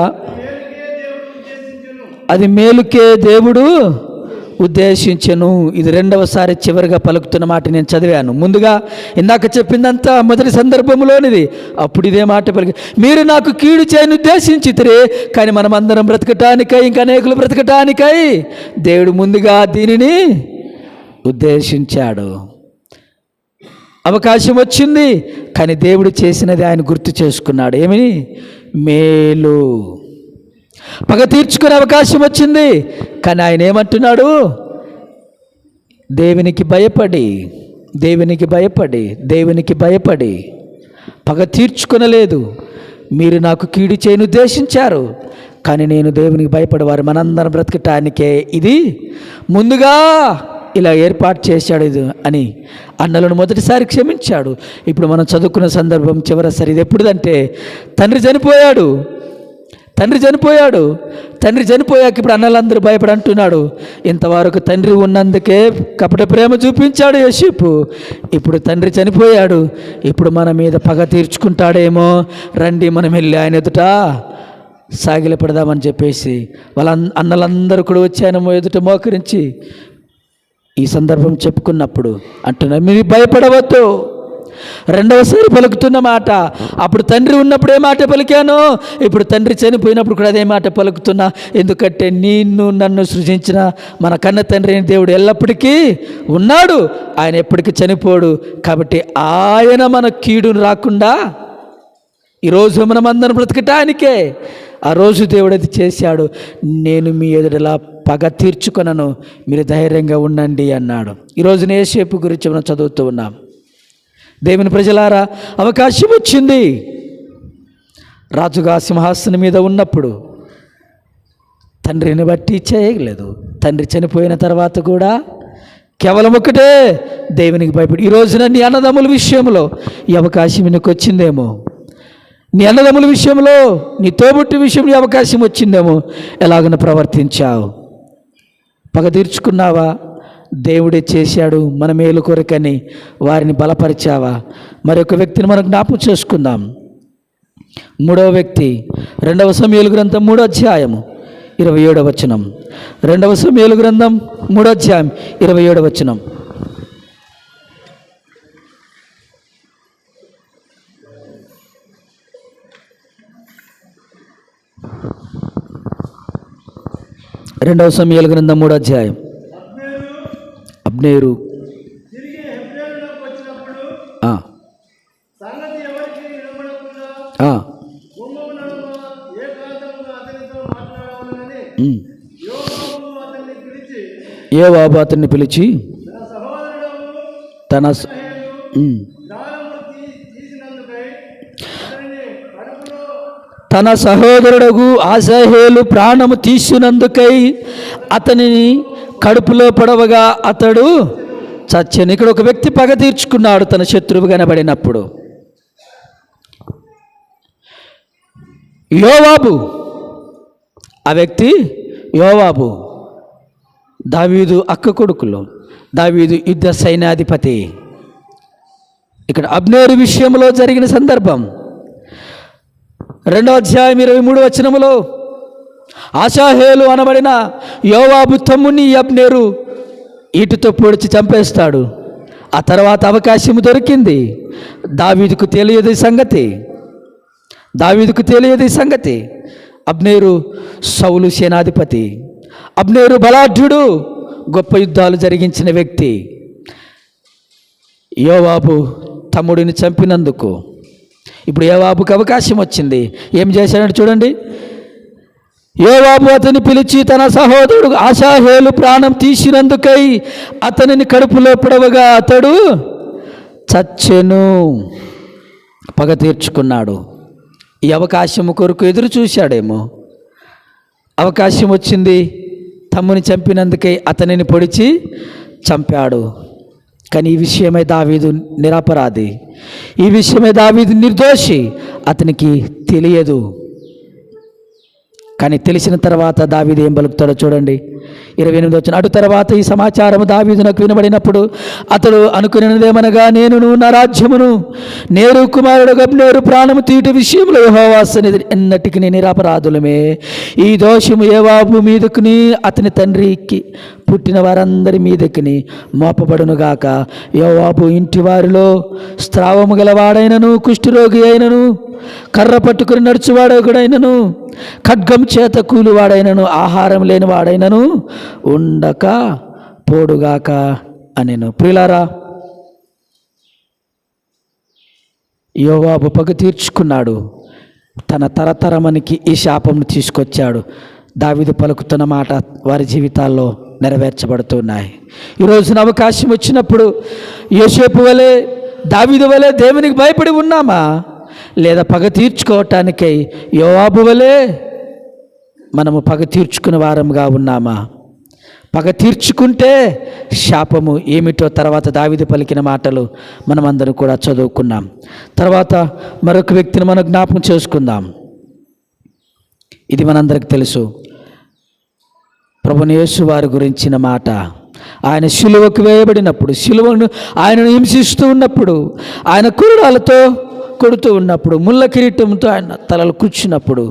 అది మేలుకే దేవుడు ఉద్దేశించెను. ఇది రెండవసారి చివరిగా పలుకుతున్న మాట నేను చదివాను. ముందుగా ఇందాక చెప్పిందంతా మొదటి సందర్భంలోనిది. అప్పుడు ఇదే మాట పలికి, మీరు నాకు కీడు చేయని ఉద్దేశించితిరే కానీ మనం అందరం బ్రతకటానికై, ఇంకా అనేకులు బ్రతకటానికై దేవుడు ముందుగా దీనిని ఉద్దేశించాడు. అవకాశం వచ్చింది కానీ దేవుడు చేసినది ఆయన గుర్తు చేసుకున్నాడు. ఏమని? మేలు. పగ తీర్చుకునే అవకాశం వచ్చింది కానీ ఆయన ఏమంటున్నాడు? దేవునికి భయపడి పగ తీర్చుకొనలేదు. మీరు నాకు కీడు చేయని ఉద్దేశించారు కానీ నేను దేవునికి భయపడేవారు మనందరం బ్రతకటానికే ఇది ముందుగా ఇలా ఏర్పాటు చేశాడు ఇది అని అన్నలను మొదటిసారి క్షమించాడు. ఇప్పుడు మనం చదువుకున్న సందర్భం చివరిసారి ఇది ఎప్పుడుదంటే తండ్రి చనిపోయాక ఇప్పుడు అన్నలందరూ భయపడి అంటున్నాడు. ఇంతవరకు తండ్రి ఉన్నందుకే కపట ప్రేమ చూపించాడు యోసేపు. ఇప్పుడు తండ్రి చనిపోయాడు, ఇప్పుడు మన మీద పగ తీర్చుకుంటాడేమో, రండి మనం వెళ్ళి ఆయన ఎదుట సాగిలపడదామని చెప్పేసి వాళ్ళ అన్నలందరూ కూడా వచ్చి ఆయన ఎదుట మోకరించి ఈ సందర్భం చెప్పుకున్నప్పుడు అంటున్నారు, మీరు భయపడవద్దు. రెండవసారి పలుకుతున్న మాట, అప్పుడు తండ్రి ఉన్నప్పుడు ఏ మాట పలికానో ఇప్పుడు తండ్రి చనిపోయినప్పుడు కూడా అదే మాట పలుకుతున్నా. ఎందుకంటే నన్ను సృజించిన మన కన్న తండ్రి అయిన దేవుడు ఎల్లప్పటికీ ఉన్నాడు, ఆయన ఎప్పటికీ చనిపోడు. కాబట్టి ఆయన మన కీడును రాకుండా ఈరోజు మనం అందరం బ్రతకటానికే ఆ రోజు దేవుడు అది చేశాడు. నేను మీ ఎదుటలా పగ తీర్చుకొనను, మీరు ధైర్యంగా ఉండండి అన్నాడు. ఈరోజు యోసేపు గురించి మనం చదువుతూ ఉన్నాం. దేవుని ప్రజలారా, అవకాశం వచ్చింది. రాజుగా సింహాసనం మీద ఉన్నప్పుడు తండ్రిని బట్టి చేయలేదు. తండ్రి చనిపోయిన తర్వాత కూడా కేవలం ఒకటే, దేవునికి భయపడి. ఈ రోజున నీ అన్నదమ్ముల విషయంలో ఈ అవకాశం నీకు వచ్చిందేమో, నీ అన్నదమ్ముల విషయంలో, నీ తోబుట్టి విషయంలో ఈ అవకాశం వచ్చిందేమో. ఎలాగన ప్రవర్తించావు? పగ తీర్చుకున్నావా? దేవుడే చేశాడు మన మేలు కొరకని వారిని బలపరిచావా? మరొక వ్యక్తిని మనం జ్ఞాపకం చేసుకుందాం. 3వ వ్యక్తి 2వ సమూయేలు గ్రంథం 3వ అధ్యాయము 27వ వచనం. 2వ సమూయేలు గ్రంథం 3వ అధ్యాయం 27వ వచనం. రెండవ సమూయేలు గ్రంథం 3వ అధ్యాయం. అబ్నేరు యోవాబు అతన్ని పిలిచి తన సహోదరుడు ఆసహేలు ప్రాణము తీసినందుకై అతనిని కడుపులో పడవగా అతడు చచ్చెను. ఇక్కడ ఒక వ్యక్తి పగ తీర్చుకున్నాడు తన శత్రువు కనబడినప్పుడు. యోవాబు, ఆ వ్యక్తి యోవాబు, దావీదు అక్క కొడుకులు, దావీదు యుద్ధ సైన్యాధిపతి. ఇక్కడ అబ్నేరు విషయంలో జరిగిన సందర్భం 2వ అధ్యాయం 23వ వచనములో ఆసాహేలు అనబడిన యోవాబు తమ్ముని అబ్నేరు ఈటుతో పొడిచి చంపేస్తాడు. ఆ తర్వాత అవకాశం దొరికింది. దావీదుకు తెలియదు ఈ సంగతి. అబ్నేరు సౌలు సేనాధిపతి, అబ్నేరు బలాఢ్యుడు, గొప్ప యుద్ధాలు జరిగించిన వ్యక్తి. యోవాబు తమ్ముడిని చంపినందుకు ఇప్పుడు యోవాబుకి అవకాశం వచ్చింది. ఏం చేశాడంటే చూడండి, యోవాబు అతని పిలిచి తన సహోదరుడు ఆశాహేలు ప్రాణం తీసినందుకై అతనిని కడుపులో పొడవగా అతడు చచ్చెను. పగ తీర్చుకున్నాడు. ఈ అవకాశం కొరకు ఎదురు చూశాడేమో. అవకాశం వచ్చింది, తమ్ముని చంపినందుకై అతనిని పొడిచి చంపాడు. కానీ ఈ విషయమై దావీదు నిరపరాధి, ఈ విషయమై దావీదు నిర్దోషి. అతనికి తెలియదు. కానీ తెలిసిన తర్వాత దావీదు ఏం పలుకుతాడో చూడండి. 28 వచ్చిన అటు తర్వాత ఈ సమాచారం దావీదునకు వినబడినప్పుడు అతడు అనుకునేదేమనగా, నేనును నా రాజ్యమును నేరు కుమారుడు అబ్నేరు ప్రాణము తీటు విషయంలో యెహోవా సన్నిధిని ఎన్నటికి నిరపరాధులమే. ఈ దోషము యోవాబు మీదకుని అతని తండ్రికి పుట్టిన వారందరి మీదకిని మోపబడునుగాక. యోవాబు ఇంటి వారిలో స్రావము గలవాడైనను, కుష్ఠరోగి అయినను, కర్ర పట్టుకుని నడుచువాడొకడైనను, ఖడ్గం చేత కూలివాడైనను, ఆహారం లేని వాడైనను ఉండక పోడుగాక అనెను. ప్రియులారా, యోవాబు పగ తీర్చుకున్నాడు. తన తరతరమనికి ఈ శాపంను తీసుకొచ్చాడు. దావీదు పలుకుతున్న మాట వారి జీవితాల్లో నెరవేర్చబడుతున్నాయి. ఈరోజున అవకాశం వచ్చినప్పుడు యోసేపు వలె, దావీదు వలె దేవునికి భయపడి ఉన్నామా? లేదా పగ తీర్చుకోవటానికై యోవాబు వలె మనము పగ తీర్చుకునే వారంగా ఉన్నామా? పగ తీర్చుకుంటే శాపము ఏమిటో తర్వాత దావీదు పలికిన మాటలు మనమందరం కూడా చదువుకున్నాం. తర్వాత మరొక వ్యక్తిని మనం జ్ఞాపకం చేసుకుందాం. ఇది మనందరికి తెలుసు. ప్రభువైన యేసు వారి గురించిన మాట. ఆయన శిలువకు వేయబడినప్పుడు, శిలువను ఆయనను హింసిస్తూ ఉన్నప్పుడు, ఆయన కురుడాలతో కొడుతూ ఉన్నప్పుడు, ముళ్ళ కిరీటంతో ఆయన తలలు కూర్చున్నప్పుడు,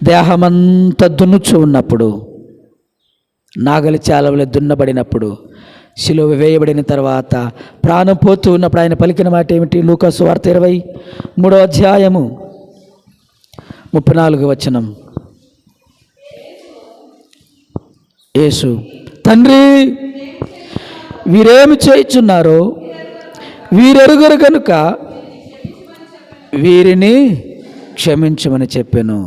దేహమంతా దున్నుచూ ఉన్నప్పుడు, నాగలి చాలవలే దున్నబడినప్పుడు, శిలువ వేయబడిన తర్వాత ప్రాణం పోతూ ఉన్నప్పుడు ఆయన పలికిన మాట ఏమిటి? లూకా సువార్త 23వ అధ్యాయము 34వ వచనం. యేసు, తండ్రి, వీరేమి చేయుచున్నారో వీరెరుగరు కనుక వీరిని క్షమించమని చెప్పాను.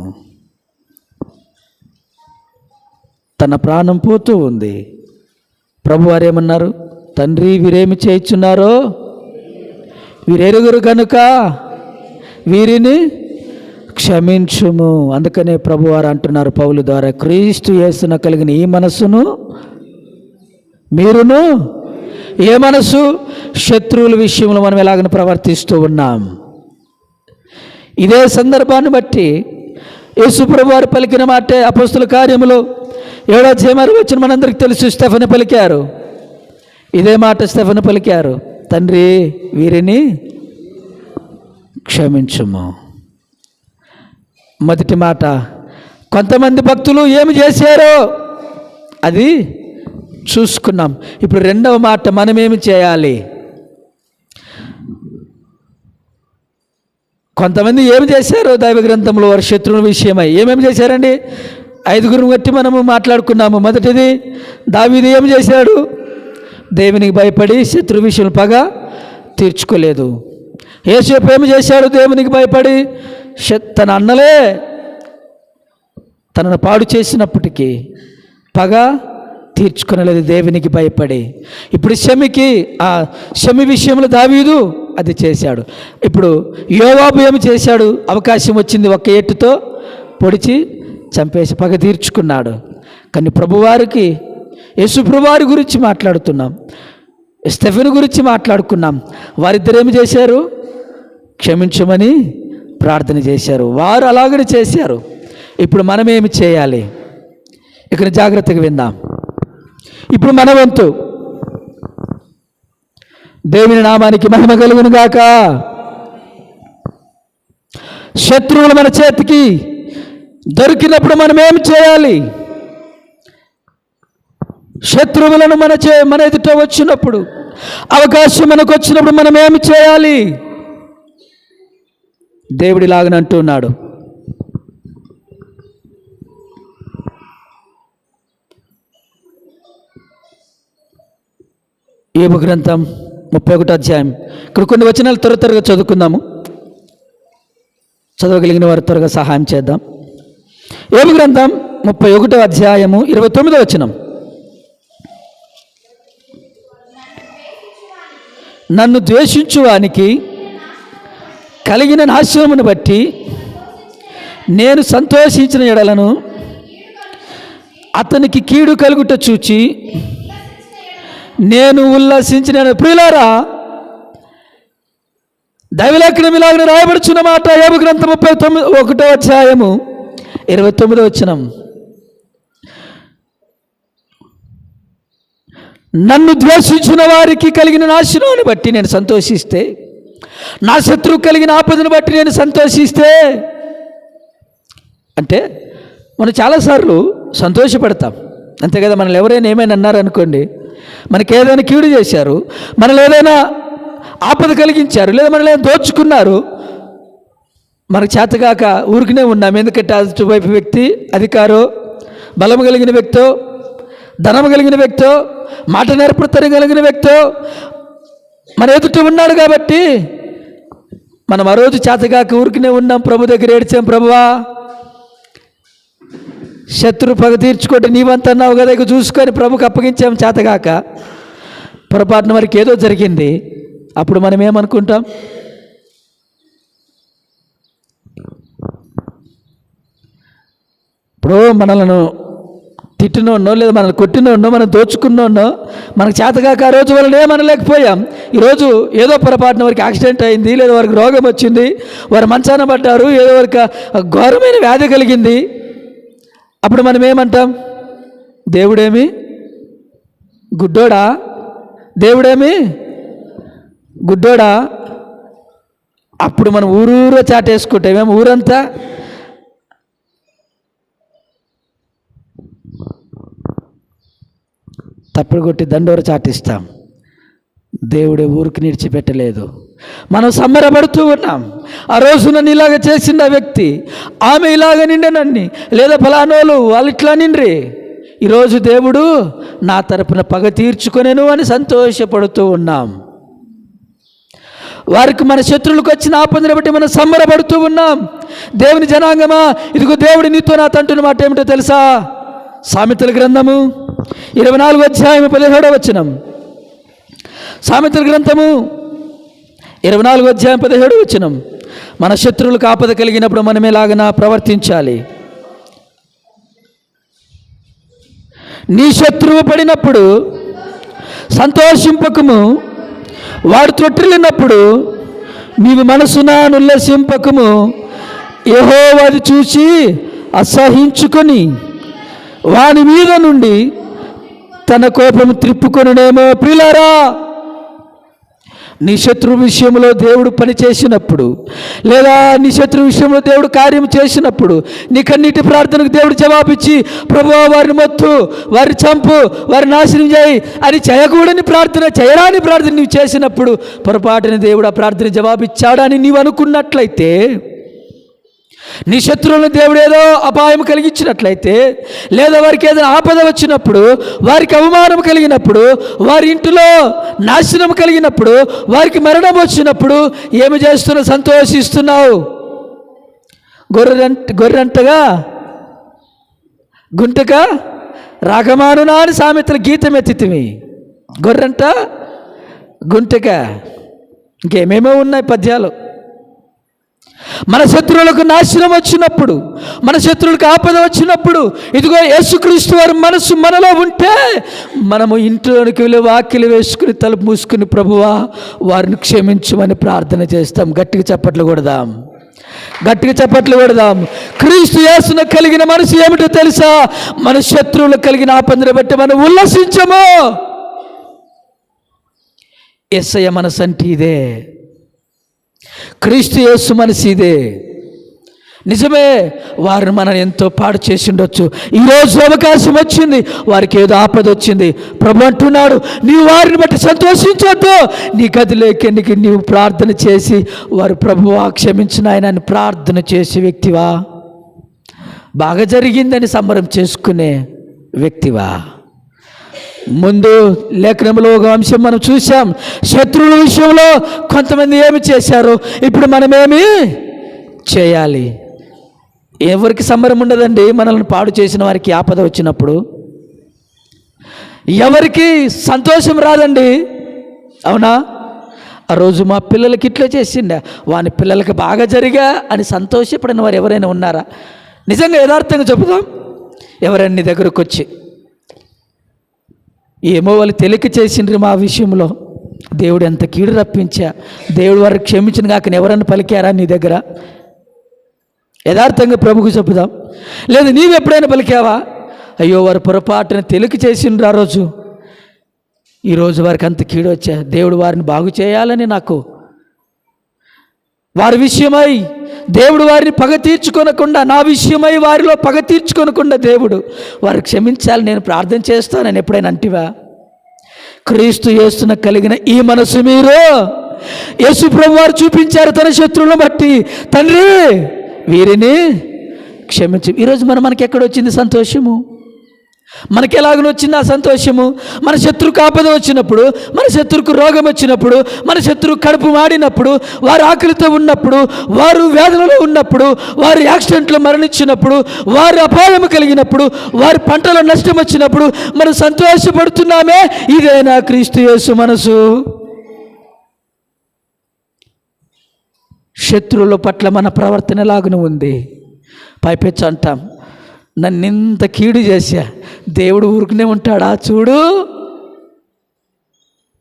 తన ప్రాణం పోతూ ఉంది. ప్రభువారు ఏమన్నారు? తండ్రి, వీరేమి చేయుచున్నారో వీరెరుగరు కనుక వీరిని క్షమించుము. అందుకనే ప్రభువారు అంటున్నారు పౌలు ద్వారా, క్రీస్తు యేసున కలిగిన ఈ మనస్సును మీరును. ఏ మనసు? శత్రువుల విషయంలో మనం ఎలాగని ప్రవర్తిస్తూ ఉన్నాం. ఇదే సందర్భాన్ని బట్టి యేసు ప్రభువారు పలికిన మాటే అపోస్తుల కార్యములో 7వ అధ్యాయం వచ్చిన మనందరికీ తెలుసు. స్టెఫెను పలికారు, ఇదే మాట స్టెఫెను పలికారు, తండ్రి, వీరిని క్షమించుము. మొదటి మాట, కొంతమంది భక్తులు ఏమి చేశారో అది చూసుకున్నాం. ఇప్పుడు రెండవ మాట, మనమేమి చేయాలి? కొంతమంది ఏమి చేశారో దైవ గ్రంథంలో వారి శత్రువుల విషయమై ఏమేమి చేశారండి? 5గురిని బట్టి మనము మాట్లాడుకున్నాము. మొదటిది, దావీదు ఏమి చేశాడు? దేవునికి భయపడి శత్రు విషయం పగ తీర్చుకోలేదు. యోసేపు ఏమి చేశాడు? దేవునికి భయపడి తన అన్నలే తనను పాడు చేసినప్పటికీ పగ తీర్చుకొనలేదు, దేవునికి భయపడి. ఇప్పుడు షమి విషయంలో దావీదు అది చేశాడు. ఇప్పుడు యోవాబు ఏమి చేశాడు? అవకాశం వచ్చింది, ఒక్క ఎట్టుతో పొడిచి చంపేసి పగ తీర్చుకున్నాడు. కానీ ప్రభువారికి, యేసు ప్రభువారి గురించి మాట్లాడుతున్నాం, స్టెఫెను గురించి మాట్లాడుకున్నాం. వారిద్దరు ఏమి చేశారు? క్షమించమని ప్రార్థన చేశారు. వారు అలాగనే చేశారు. ఇప్పుడు మనమేమి చేయాలి? ఇక్కడ జాగ్రత్తగా విందాం. ఇప్పుడు మన వంతు. దేవుని నామానికి మహిమ కలుగును గాక. శత్రువులు మన చేతికి దొరికినప్పుడు మనం ఏం చేయాలి? శత్రువులను మన ఎదుట వచ్చినప్పుడు, అవకాశం మనకు వచ్చినప్పుడు మనం ఏమి చేయాలి? దేవుడిలాగనంటున్నాడు, యోబు గ్రంథం 31వ అధ్యాయం. ఇక్కడ కొన్ని వచనాలు త్వరగా చదువుకుందాము. చదవగలిగిన వారు త్వరగా సహాయం చేద్దాం. యోబు గ్రంథం 31వ అధ్యాయము 29వ వచనం. నన్ను ద్వేషించువానికి కలిగిన నాశనమును బట్టి నేను సంతోషించిన ఎడలను అతనికి కీడు కలుగుట చూచి నేను ఉల్లసించిన. ప్రియులారా, దైవలేఖనం ఇలాగ రాయబడుచున్న మాట యోబు గ్రంథం 31వ అధ్యాయము 29వ వచనం. నన్ను ద్వేషించిన వారికి కలిగిన నాశనాన్ని బట్టి నేను సంతోషిస్తే, నా శత్రువు కలిగిన ఆపదను బట్టి నేను సంతోషిస్తే, అంటే మనం చాలాసార్లు సంతోషపడతాం అంతే కదా. మనల్ని ఎవరైనా ఏమైనా అన్నారనుకోండి, మనకి ఏదైనా కీడు చేశారు, మనల్ని ఏదైనా ఆపద కలిగించారు, లేదా మనల్ని ఏదైనా దోచుకున్నారు, మనకు చేతగాక ఊరికనే ఉన్నాం. ఎందుకంటే అటువైపు వ్యక్తి అధికారో, బలము కలిగిన వ్యక్తో, ధనము కలిగిన వ్యక్తో, మాట నేర్పృతనం కలిగిన వ్యక్తో మన ఎదుట ఉన్నాడు కాబట్టి మనం ఆ రోజు చేతగాక ఊరికనే ఉన్నాం. ప్రభు దగ్గర ఏడ్చాం, ప్రభువా శత్రు పగ తీర్చుకుంటే నీవంతన్నావు కదా, ఇక చూసుకొని ప్రభుకి అప్పగించాం. చేతగాక పొరపాటున వారికి ఏదో జరిగింది, అప్పుడు మనం ఏమనుకుంటాం? ఇప్పుడు మనలను తిట్టినోన్నో, లేదా మనల్ని కొట్టినోన్నో, మనం దోచుకున్నోన్నో, మనకు చేతగాక ఆ రోజు వాళ్ళని ఏమనలేకపోయాం. ఈరోజు ఏదో పొరపాటున వారికి యాక్సిడెంట్ అయింది, లేదా వారికి రోగం వచ్చింది, వారు మంచాన పడ్డారు, ఏదో వారికి ఘోరమైన వ్యాధి కలిగింది. అప్పుడు మనం ఏమంటాం? దేవుడేమి గుడ్డోడా, దేవుడేమి గుడ్డోడా. అప్పుడు మనం ఊరూరా చాటేసుకుంటాం. ఏమో ఊరంతా తప్పుడు కొట్టి దండోర చాటిస్తాం. దేవుడే ఊరికి నిడిచిపెట్టలేదు. మనం సంబరపడుతూ ఉన్నాం. ఆ రోజు నన్ను ఇలాగ చేసిన వ్యక్తి, ఆమె ఇలాగ నిండనన్ని, లేదా ఫలానోళ్ళు వాళ్ళు ఇట్లా నిండ్రి, ఈరోజు దేవుడు నా తరపున పగ తీర్చుకొనేను అని సంతోషపడుతూ ఉన్నాం. వారికి మన శత్రువులకు వచ్చిన ఆపదను బట్టి మనం సంబరపడుతూ ఉన్నాం. దేవుని జనాంగమా, ఇదిగో దేవుడు నీతో నా తంటున్న మాట ఏమిటో తెలుసా? సామెతల గ్రంథము 24వ అధ్యాయము 17వ వచనం. సామెతల గ్రంథము 24వ అధ్యాయం 17వ వచనం. మన శత్రువులకు ఆపద కలిగినప్పుడు మనం ఎలాగన ప్రవర్తించాలి? నీ శత్రువు పడినప్పుడు సంతోషింపకము, వాడు త్రొట్టిల్లినప్పుడు నీవు మనసున నుల్లసింపకము. యెహోవాది చూసి అసహించుకొని వాని మీద నుండి తన కోపము త్రిప్పుకొనునేమో. ప్రియులారా, నీ శత్రువు విషయంలో దేవుడు పని చేసినప్పుడు, లేదా నీ శత్రువు విషయంలో దేవుడు కార్యం చేసినప్పుడు, నీ కన్నీటి ప్రార్థనకు దేవుడు జవాబిచ్చి, ప్రభువా వారిని మొత్తు, వారిని చంపు, వారిని నాశనం చేయి అని చేయకూడని ప్రార్థన, చేయరాని ప్రార్థన నీవు చేసినప్పుడు పొరపాటున దేవుడు ఆ ప్రార్థన జవాబిచ్చాడని నీవు అనుకున్నట్లయితే, నీ శత్రువులను దేవుడు ఏదో అపాయం కలిగించినట్లయితే, లేదా వారికి ఏదైనా ఆపద వచ్చినప్పుడు, వారికి అవమానం కలిగినప్పుడు, వారి ఇంటిలో నాశనం కలిగినప్పుడు, వారికి మరణం వచ్చినప్పుడు ఏమి చేస్తున్నావు? సంతోషిస్తున్నావు. గొర్రెంటగా గుంటక రాగమానునా అని సామెతల గీతం ఎత్తితివి. గొర్రెంట గుంటక ఇంకేమేమో ఉన్నాయి పద్యాలు. మన శత్రువులకు నాశనం వచ్చినప్పుడు, మన శత్రువులకు ఆపద వచ్చినప్పుడు, ఇదిగో యేసుక్రీస్తు వారి మనసు మనలో ఉంటే మనము ఇంట్లోనికి వెళ్ళి వాకిలి వేసుకుని తలుపు మూసుకుని, ప్రభువా వారిని క్షమించమని ప్రార్థన చేస్తాం. గట్టిగా చప్పట్లు కొడదాం, గట్టిగా చప్పట్లు కొడదాం. క్రీస్తు యేసును కలిగిన మనసు ఏమిటో తెలుసా? మన శత్రువులకు కలిగిన ఆపదను బట్టి మనం ఉల్లసించము. యేసయ్య మనసు అంటే ఇదే. క్రీస్తు యేసు మనసు ఇదే. నిజమే, వారిని మనం ఎంతో పాడు చేసి ఉండొచ్చు. ఈరోజు అవకాశం వచ్చింది, వారికి ఏదో ఆపద వచ్చింది. ప్రభు అంటున్నాడు, నీవు వారిని బట్టి సంతోషించొద్దు. నీ గదిలోకి నీవు ప్రార్థన చేసి, వారు ప్రభువా క్షమించిన ఆయన ప్రార్థన చేసే వ్యక్తివా? బాగా జరిగిందని సంబరం చేసుకునే వ్యక్తివా? ముందు లేఖనంలో ఒక అంశం మనం చూసాం. శత్రువుల విషయంలో కొంతమంది ఏమి చేశారు, ఇప్పుడు మనమేమి చేయాలి? ఎవరికి సంబరం ఉండదండి మనల్ని పాడు చేసిన వారికి ఆపద వచ్చినప్పుడు? ఎవరికి సంతోషం రాదండి? అవునా? ఆ రోజు మా పిల్లలకి ఇట్లా చేసిండా, వాని పిల్లలకి బాగా జరిగా అని సంతోషపడిన వారు ఎవరైనా ఉన్నారా? నిజంగా యథార్థంగా చెబుదాం. ఎవరైనా నీ దగ్గరకు వచ్చి ఏమో వాళ్ళు తెలియక చేసిండ్రు మా విషయంలో, దేవుడు ఎంత కీడు రప్పించా, దేవుడు వారికి క్షమించిన కాక ఎవరన్నా పలికారా నీ దగ్గర? యథార్థంగా ప్రభుకు చెబుదాం. లేదు నీవు ఎప్పుడైనా పలికావా? అయ్యో వారు పొరపాటున తెలియక చేసిండ్రు ఆ రోజు, ఈరోజు వారికి అంత కీడు వచ్చా, దేవుడు వారిని బాగు చేయాలని నాకు, వారి విషయమై దేవుడు వారిని పగ తీర్చుకొనకుండా, నా విషయమై వారిలో పగ తీర్చుకొనకుండా దేవుడు వారిని క్షమించాలి నేను ప్రార్థన చేస్తానని ఎప్పుడైనా అంటివా? క్రీస్తు యేసున కలిగిన ఈ మనసు మీరు యేసు ప్రభు వారు చూపించారు తన శత్రువులను బట్టి, తండ్రి వీరిని క్షమించు. ఈరోజు మనకి ఎక్కడొచ్చింది సంతోషము? మనకి ఎలాగనొచ్చింది ఆ సంతోషము? మన శత్రువుకు ఆపద వచ్చినప్పుడు, మన శత్రువుకు రోగం వచ్చినప్పుడు, మన శత్రువు కడుపు మాడినప్పుడు, వారు ఆకలితో ఉన్నప్పుడు, వారు వేదనలో ఉన్నప్పుడు, వారు యాక్సిడెంట్లో మరణించినప్పుడు, వారు అపాయము కలిగినప్పుడు, వారి పంటలో నష్టం వచ్చినప్పుడు మనం సంతోషపడుతున్నామే. ఇదేనా క్రీస్తు యేసు మనసు? శత్రువుల పట్ల మన ప్రవర్తన ఎలాగను ఉంది? పైపెచ్చు అంటాం, నన్నింత కీడు చేశా, దేవుడు ఊరుకునే ఉంటాడా? చూడు,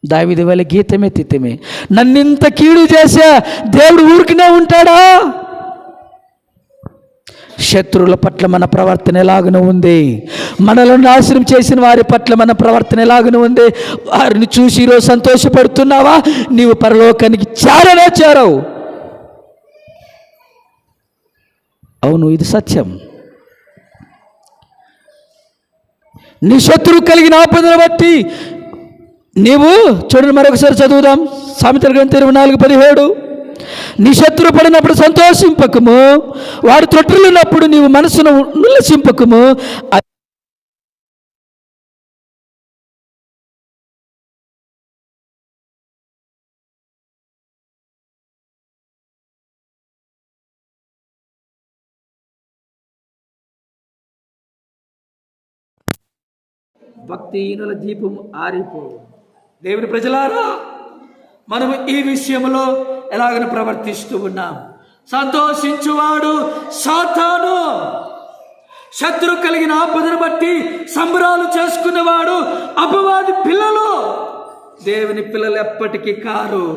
దావీదు వలె గీతమే తిత్తమే, నన్నింత కీడు చేశా, దేవుడు ఊరుకునే ఉంటాడా? శత్రువుల పట్ల మన ప్రవర్తన ఎలాగను ఉంది? మనలో నాశనం చేసిన వారి పట్ల మన ప్రవర్తన ఎలాగను ఉంది? వారిని చూసి ఈరోజు సంతోషపడుతున్నావా? నీవు పరలోకానికి చేరవు. అవును, ఇది సత్యం. నీ శత్రువు కలిగిన ఆపదను బట్టి నీవు చూడండి, మరొకసారి చదువుదాం, సామెతల గ్రంథం 24:17. నీ శత్రువు పడినప్పుడు సంతోషింపకము, వాడు తొట్టిల్లినప్పుడు నీవు మనసును ఉల్లసింపకము. భక్తిహీనుల దీపం ఆరిపో. దేవుని ప్రజలారా, మనము ఈ విషయంలో ఎలాగని ప్రవర్తిస్తూ ఉన్నాం? సంతోషించువాడు సాతాను, శత్రు కలిగిన ఆపదను బట్టి సంబరాలు చేసుకునేవాడు అపవాది పిల్లలు. దేవుని పిల్లలు ఎప్పటికీ కారు.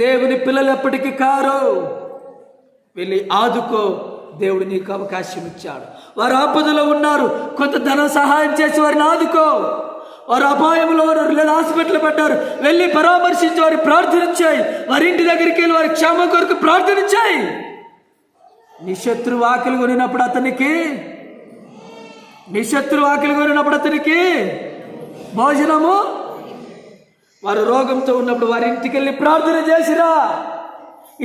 దేవుని పిల్లలు ఎప్పటికీ కారు. వెళ్ళి ఆదుకో, దేవుడు నీకు అవకాశం ఇచ్చాడు. వారు ఆపదలో ఉన్నారు, కొంత ధన సహాయం చేసి వారిని ఆదుకో. వారు అపాయంలో ఉన్నారు, లేదా హాస్పిటల్ పడ్డారు, వెళ్ళి పరామర్శించి వారి ప్రార్థనించాయి. వారి ఇంటి దగ్గరికి వెళ్ళి వారి క్షేమం కొరకు ప్రార్థనించాయి. నీ శత్రువు ఆకలి కొనినప్పుడు అతనికి భోజనము, వారు రోగంతో ఉన్నప్పుడు వారి ఇంటికి వెళ్ళి ప్రార్థన చేసిరా.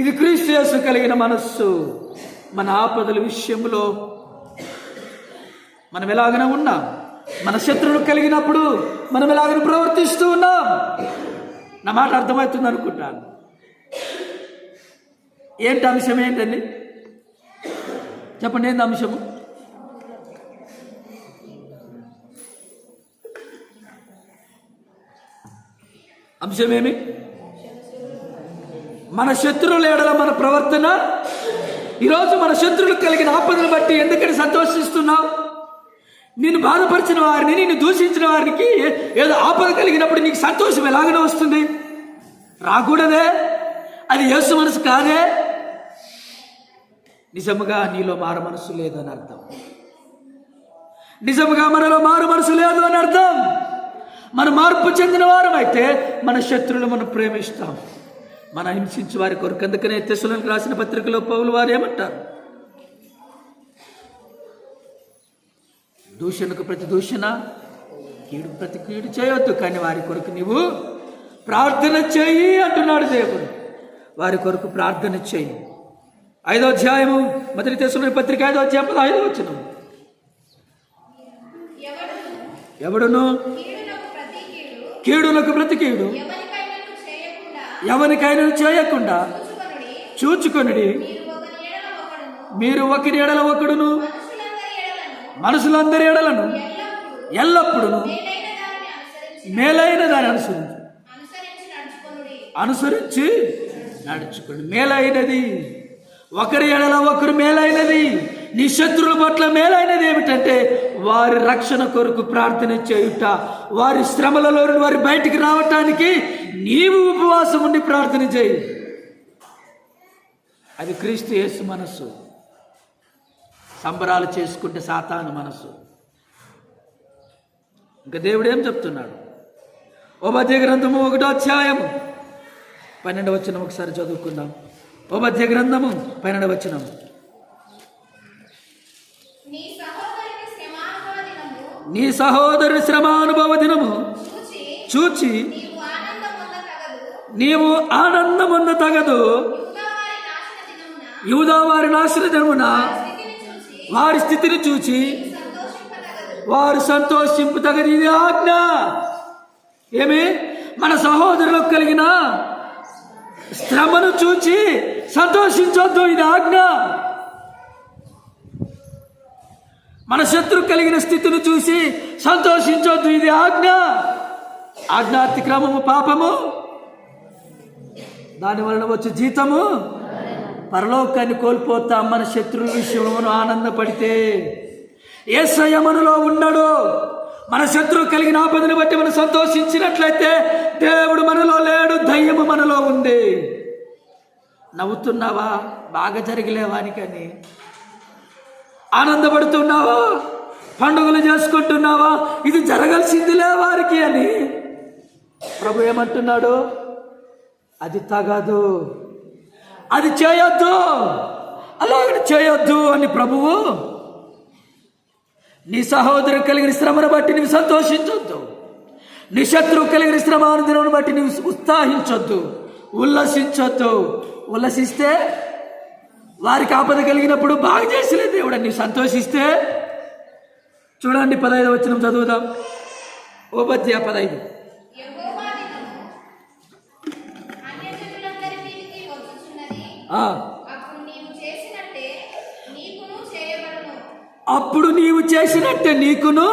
ఇది క్రీస్తు యేసు కలిగిన మనస్సు. మన ఆపదల విషయంలో మనం ఎలాగైనా ఉన్నాం? మన శత్రువులు కలిగినప్పుడు మనం ఎలాగైనా ప్రవర్తిస్తూ ఉన్నాం? నా మాట అర్థమవుతుంది అనుకుంటాను. ఏంటి అంశం? ఏంటండి చెప్పండి, ఏంటి అంశము? అంశమేమి? మన శత్రువుల ఎడల మన ప్రవర్తన. ఈరోజు మన శత్రువులకు కలిగిన ఆపదను బట్టి ఎందుకని సంతోషిస్తున్నావు? నిన్ను బాధపరిచిన వారిని, నిన్ను దూషించిన వారికి ఏదో ఆపద కలిగినప్పుడు నీకు సంతోషం ఎలాగనే వస్తుంది? రాకూడదే. అది యేసు మనసు కాదే. నిజముగా నీలో మారు మనసు లేదు అని అర్థం. నిజముగా మనలో మారు మనసు లేదు అని అర్థం. మన మార్పు చెందిన వారం అయితే మన శత్రువులు మనం ప్రేమిస్తాం, మన హింసించే వారి కొరకు. అందుకనే తెస్సలోనికి రాసిన పత్రికలో పౌలు వారు ఏమంటారు? దూషణకు ప్రతి దూషణ, కీడు ప్రతి కీడు చేయొద్దు, కానీ వారి కొరకు నీవు ప్రార్థన చెయ్యి అంటున్నాడు దేవుడు. వారి కొరకు ప్రార్థన చెయ్యి. 5వ అధ్యాయము మొదటి తెస్సలోనికి పత్రిక 5వ అధ్యాయం 15వ వచనం. ఎవడును కీడులకు ప్రతి కీడు ఎవరికైనా చేయకుండా చూచుకొనుడి. మీరు ఒకరి ఎడల ఒకడును మనుషులందరి ఎడలను ఎల్లప్పుడూ మేలైన దాన్ని అనుసరించి నడుచుకోండి. మేలైనది ఒకరి ఎడల ఒకరు మేలైనది. నీ శత్రువుల పట్ల మేలైనది ఏమిటంటే వారి రక్షణ కొరకు ప్రార్థన చేయుట, వారి శ్రమలలో వారి బయటికి రావటానికి నీవు ఉపవాసం ఉండి ప్రార్థన చేయి. అది క్రీస్తు యేసు మనస్సు. సంబరాలు చేసుకుంటే సాతాను మనస్సు. ఇంకా దేవుడు ఏం చెప్తున్నాడు? ఉపధ్య గ్రంథము 1వ అధ్యాయము 12వ వచనం ఒకసారి చదువుకుందాం. ఉపధ్య గ్రంథము 12వ వచనం. నీ సహోదరుని శ్రమానుభవ దినము చూచి నీవు ఆనందముంద తగదు. యూదా వారి నాశన దినమున వారి స్థితిని చూచి వారు సంతోషింపు తగదు. ఇది ఆజ్ఞ. ఏమి? మన సహోదరులకు కలిగిన శ్రమను చూచి సంతోషించొద్దు. ఇది ఆజ్ఞ. మన శత్రు కలిగిన స్థితిని చూసి సంతోషించొద్దు. ఇది ఆజ్ఞ. ఆజ్ఞాతిక్రమము పాపము, దాని వలన వచ్చే జీతము పరలోకాన్ని కోల్పోతాం. మన శత్రువుల విషయంలో మనం ఆనందపడితే యేసయ్య మనలో ఉన్నాడు. మన శత్రువు కలిగిన ఆపదను బట్టి మనం సంతోషించినట్లయితే దేవుడు మనలో లేడు, దయ్యము మనలో ఉంది. నవ్వుతున్నావా? బాగా జరిగలేవానికని ఆనందపడుతున్నావా? పండుగలు చేసుకుంటున్నావా? ఇది జరగాల్సిందిలే వారికి అని. ప్రభు ఏమంటున్నాడు? అది తగదు, అది చేయొద్దు, అలాగే చేయొద్దు అని ప్రభువు. నీ సహోదరు కలిగిన శ్రమను బట్టి నీవు సంతోషించొద్దు. నీ శత్రువు కలిగిన శ్రమానుదినమును బట్టి నీవు ఉత్సాహించొద్దు, ఉల్లసించొద్దు. ఉల్లసిస్తే వారికి ఆపద కలిగినప్పుడు బాగా చేసలే దేవుడు నీవు సంతోషిస్తే. చూడండి 15వ వచనం చదువుదాం. ఉపధ్యాయ 15. అప్పుడు నీవు చేసినట్టే నీకును.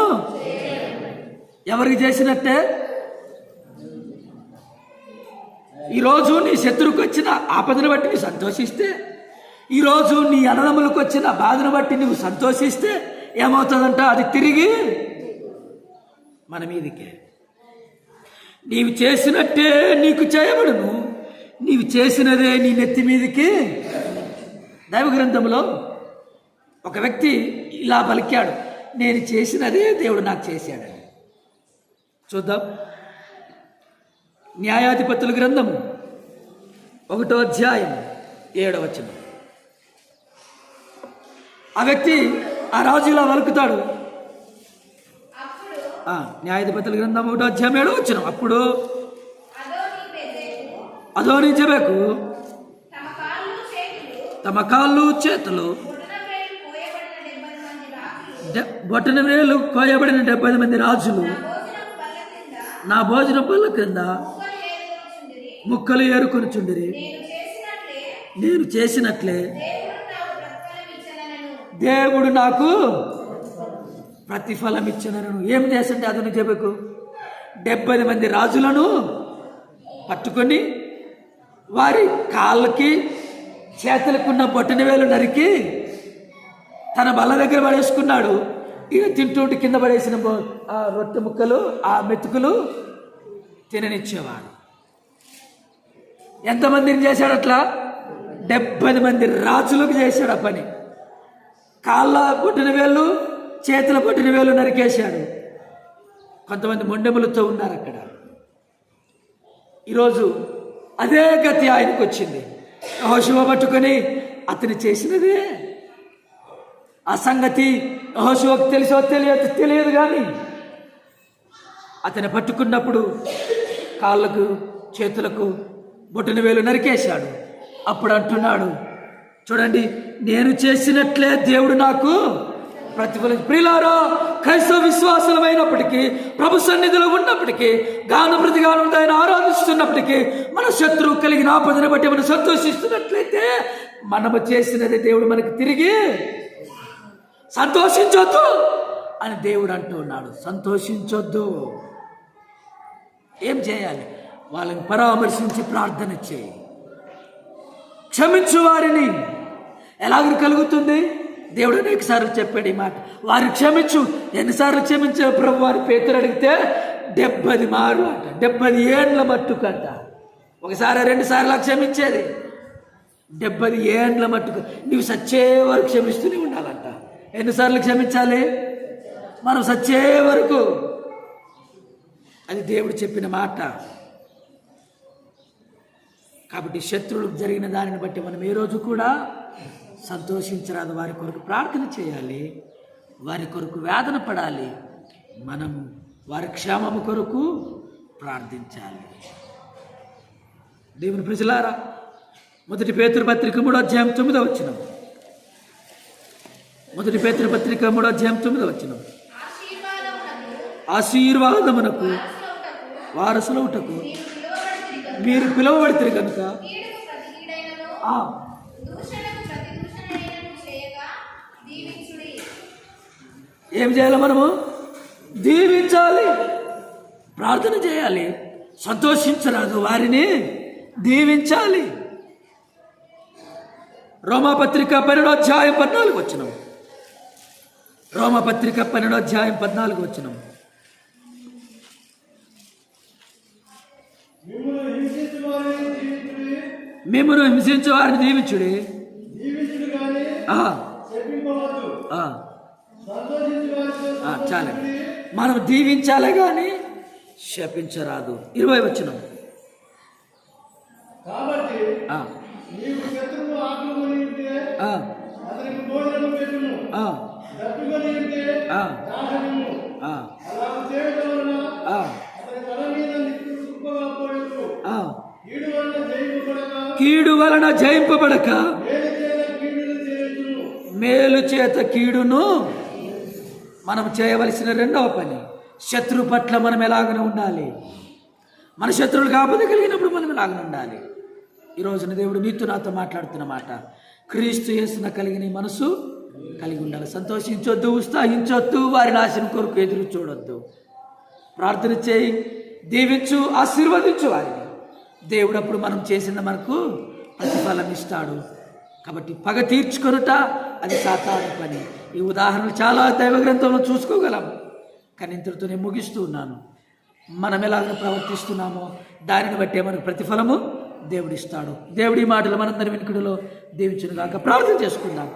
ఎవరికి చేసినట్టే? ఈరోజు నీ శత్రువుకు వచ్చిన ఆపదను బట్టి నీవు సంతోషిస్తే, ఈరోజు నీ అన్నదమ్ములకు వచ్చిన బాధను బట్టి నువ్వు సంతోషిస్తే ఏమవుతుందంట? అది తిరిగి మన మీదికే. నీవు చేసినట్టే నీకు చేయబడును, నీవు చేసినదే నీ నెత్తి మీదికి. దైవ గ్రంథంలో ఒక వ్యక్తి ఇలా పలికాడు, నేను చేసినదే దేవుడు నాకు చేశాడని. చూద్దాం. న్యాయాధిపతుల గ్రంథము 1వ అధ్యాయం 7వ వచనం. ఆ వ్యక్తి, ఆ రాజు ఇలా వలుకుతాడు. న్యాయాధిపతుల గ్రంథం 1వ అధ్యాయం 7వ వచనం. అప్పుడు అదోనీజెబెకు తమ కాళ్ళు చేతులు బొట్టన వేలు కోయబడిన 70 మంది రాజులు నా భోజన పళ్ళ క్రింద ముక్కలు ఏరుకొనిచుండిరి. నేను చేసినట్లే దేవుడు నాకు ప్రతిఫలం ఇచ్చినను. ఏం చేస్తుంటే అతను చెప్పకు 70 మంది రాజులను పట్టుకొని వారి కాళ్ళకి చేతులకున్న బొట్టన వేలు నరికి తన బల్ల దగ్గర పడేసుకున్నాడు. ఇక తింటుంటే కింద పడేసిన ఆ రొట్టె ముక్కలు, ఆ మెతుకులు తిననిచ్చేవాడు. ఎంతమందిని చేశాడు అట్లా? 70 మంది రాజులకు చేశాడు ఆ పని. కాళ్ళ బొట్టిన వేళ్ళు, చేతుల బొట్టిన వేళ్ళు నరికేశాడు. కొంతమంది మొండెములతో ఉన్నారు అక్కడ. ఈరోజు అదే గతి ఆయనకు వచ్చింది. యెహోషువ పట్టుకొని అతను చేసినదే ఆ సంగతి యెహోషువకు తెలుసో తెలియదు కానీ అతను పట్టుకున్నప్పుడు కాళ్ళకు చేతులకు బొట్టన వేలు నరికేశాడు. అప్పుడు అంటున్నాడు, చూడండి, నేను చేసినట్లే దేవుడు నాకు ప్రతిఫలం. ప్రియులారా, క్రైస్తవ విశ్వాసులమైనప్పటికీ, ప్రభు సన్నిధిలో ఉన్నప్పటికీ, గాన ప్రతిగానం ఆయన ఆరాధిస్తున్నప్పటికీ, మన శత్రువు కలిగిన ఆపదను బట్టి మనం సంతోషిస్తున్నట్లయితే మనము చేసినది దేవుడు మనకి తిరిగి సంతోషించొద్దు అని దేవుడు అంటూ ఉన్నాడు. సంతోషించొద్దు. ఏం చేయాలి? వాళ్ళని పరామర్శించి ప్రార్థన చేయి. క్షమించు వారిని. ఎలాగ కలుగుతుంది? దేవుడు అనేకసార్లు చెప్పాడు ఈ మాట. వారు క్షమించు. ఎన్నిసార్లు క్షమించావు ప్రభు వారి పేతురు అడిగితే 70 మార్లు అంట. 70 ఏండ్ల మట్టుకంట. ఒకసారి 2 సార్లు క్షమించేది. 70 ఏండ్ల మట్టుకు నువ్వు సచ్చే వరకు క్షమిస్తూనే ఉండాలంట. ఎన్నిసార్లు క్షమించాలి? మనం సచ్చే వరకు. అది దేవుడు చెప్పిన మాట. కాబట్టి శత్రువులకు జరిగిన దానిని బట్టి మనం ఏ రోజు కూడా సంతోషించరాదు. వారి కొరకు ప్రార్థన చేయాలి, వారి కొరకు వేదన పడాలి, మనము వారి క్షేమము కొరకు ప్రార్థించాలి. దేవుని ప్రజలారా, 1 పేతురు పత్రిక 3వ అధ్యాయం 9వ వచనం. 1 పేతురు పత్రిక 3వ అధ్యాయం 9వ వచనం. ఆశీర్వాదమునకు వారసులవుటకు మీరు పిలువబడితే కనుక ఏం చేయాలి? మనము దీవించాలి, ప్రార్థన చేయాలి. సంతోషించరాదు, వారిని దీవించాలి. రోమాపత్రిక 12వ అధ్యాయం 14వ వచనం. రోమాపత్రిక 12వ అధ్యాయం 14వ వచనం. మిమ్మును హింసించు వారిని దీవించుడి. చాలు, మనం దీవించాలే కానీ శపించరాదు. 20వ వచనం. కీడు వలన జయింపబడక మేలు చేత కీడును. మనం చేయవలసిన 2వ పని, శత్రువు పట్ల మనం ఎలాగనే ఉండాలి. మన శత్రువులకు ఆపద కలిగినప్పుడు మనం ఎలాగనే ఉండాలి. ఈ రోజున దేవుడు నీతో నాతో మాట్లాడుతున్న మాట, క్రీస్తు యేసున కలిగిన మనసు కలిగి ఉండాలి. సంతోషించొద్దు, ఉత్సాహించొద్దు, వారి నాశనం కొరకు ఎదురు చూడొద్దు. ప్రార్థన చేయి, దీవించు, ఆశీర్వదించు వారిని. దేవుడు అప్పుడు మనం చేసిన మనకు ప్రతిఫలం ఇస్తాడు. కాబట్టి పగ తీర్చుకొనుట అది సాతాను పని. ఈ ఉదాహరణలు చాలా దైవ గ్రంథంలో చూసుకోగలం. కానీ ఇంతటితో నేను ముగిస్తూ ఉన్నాను. మనం ఎలాగ ప్రవర్తిస్తున్నామో దానిని బట్టే మనకు ప్రతిఫలము దేవుడిస్తాడు. దేవుడి మాటలు మనందరి వెనుకడిలో దీవించును గాక. ప్రార్థన చేసుకుందాం.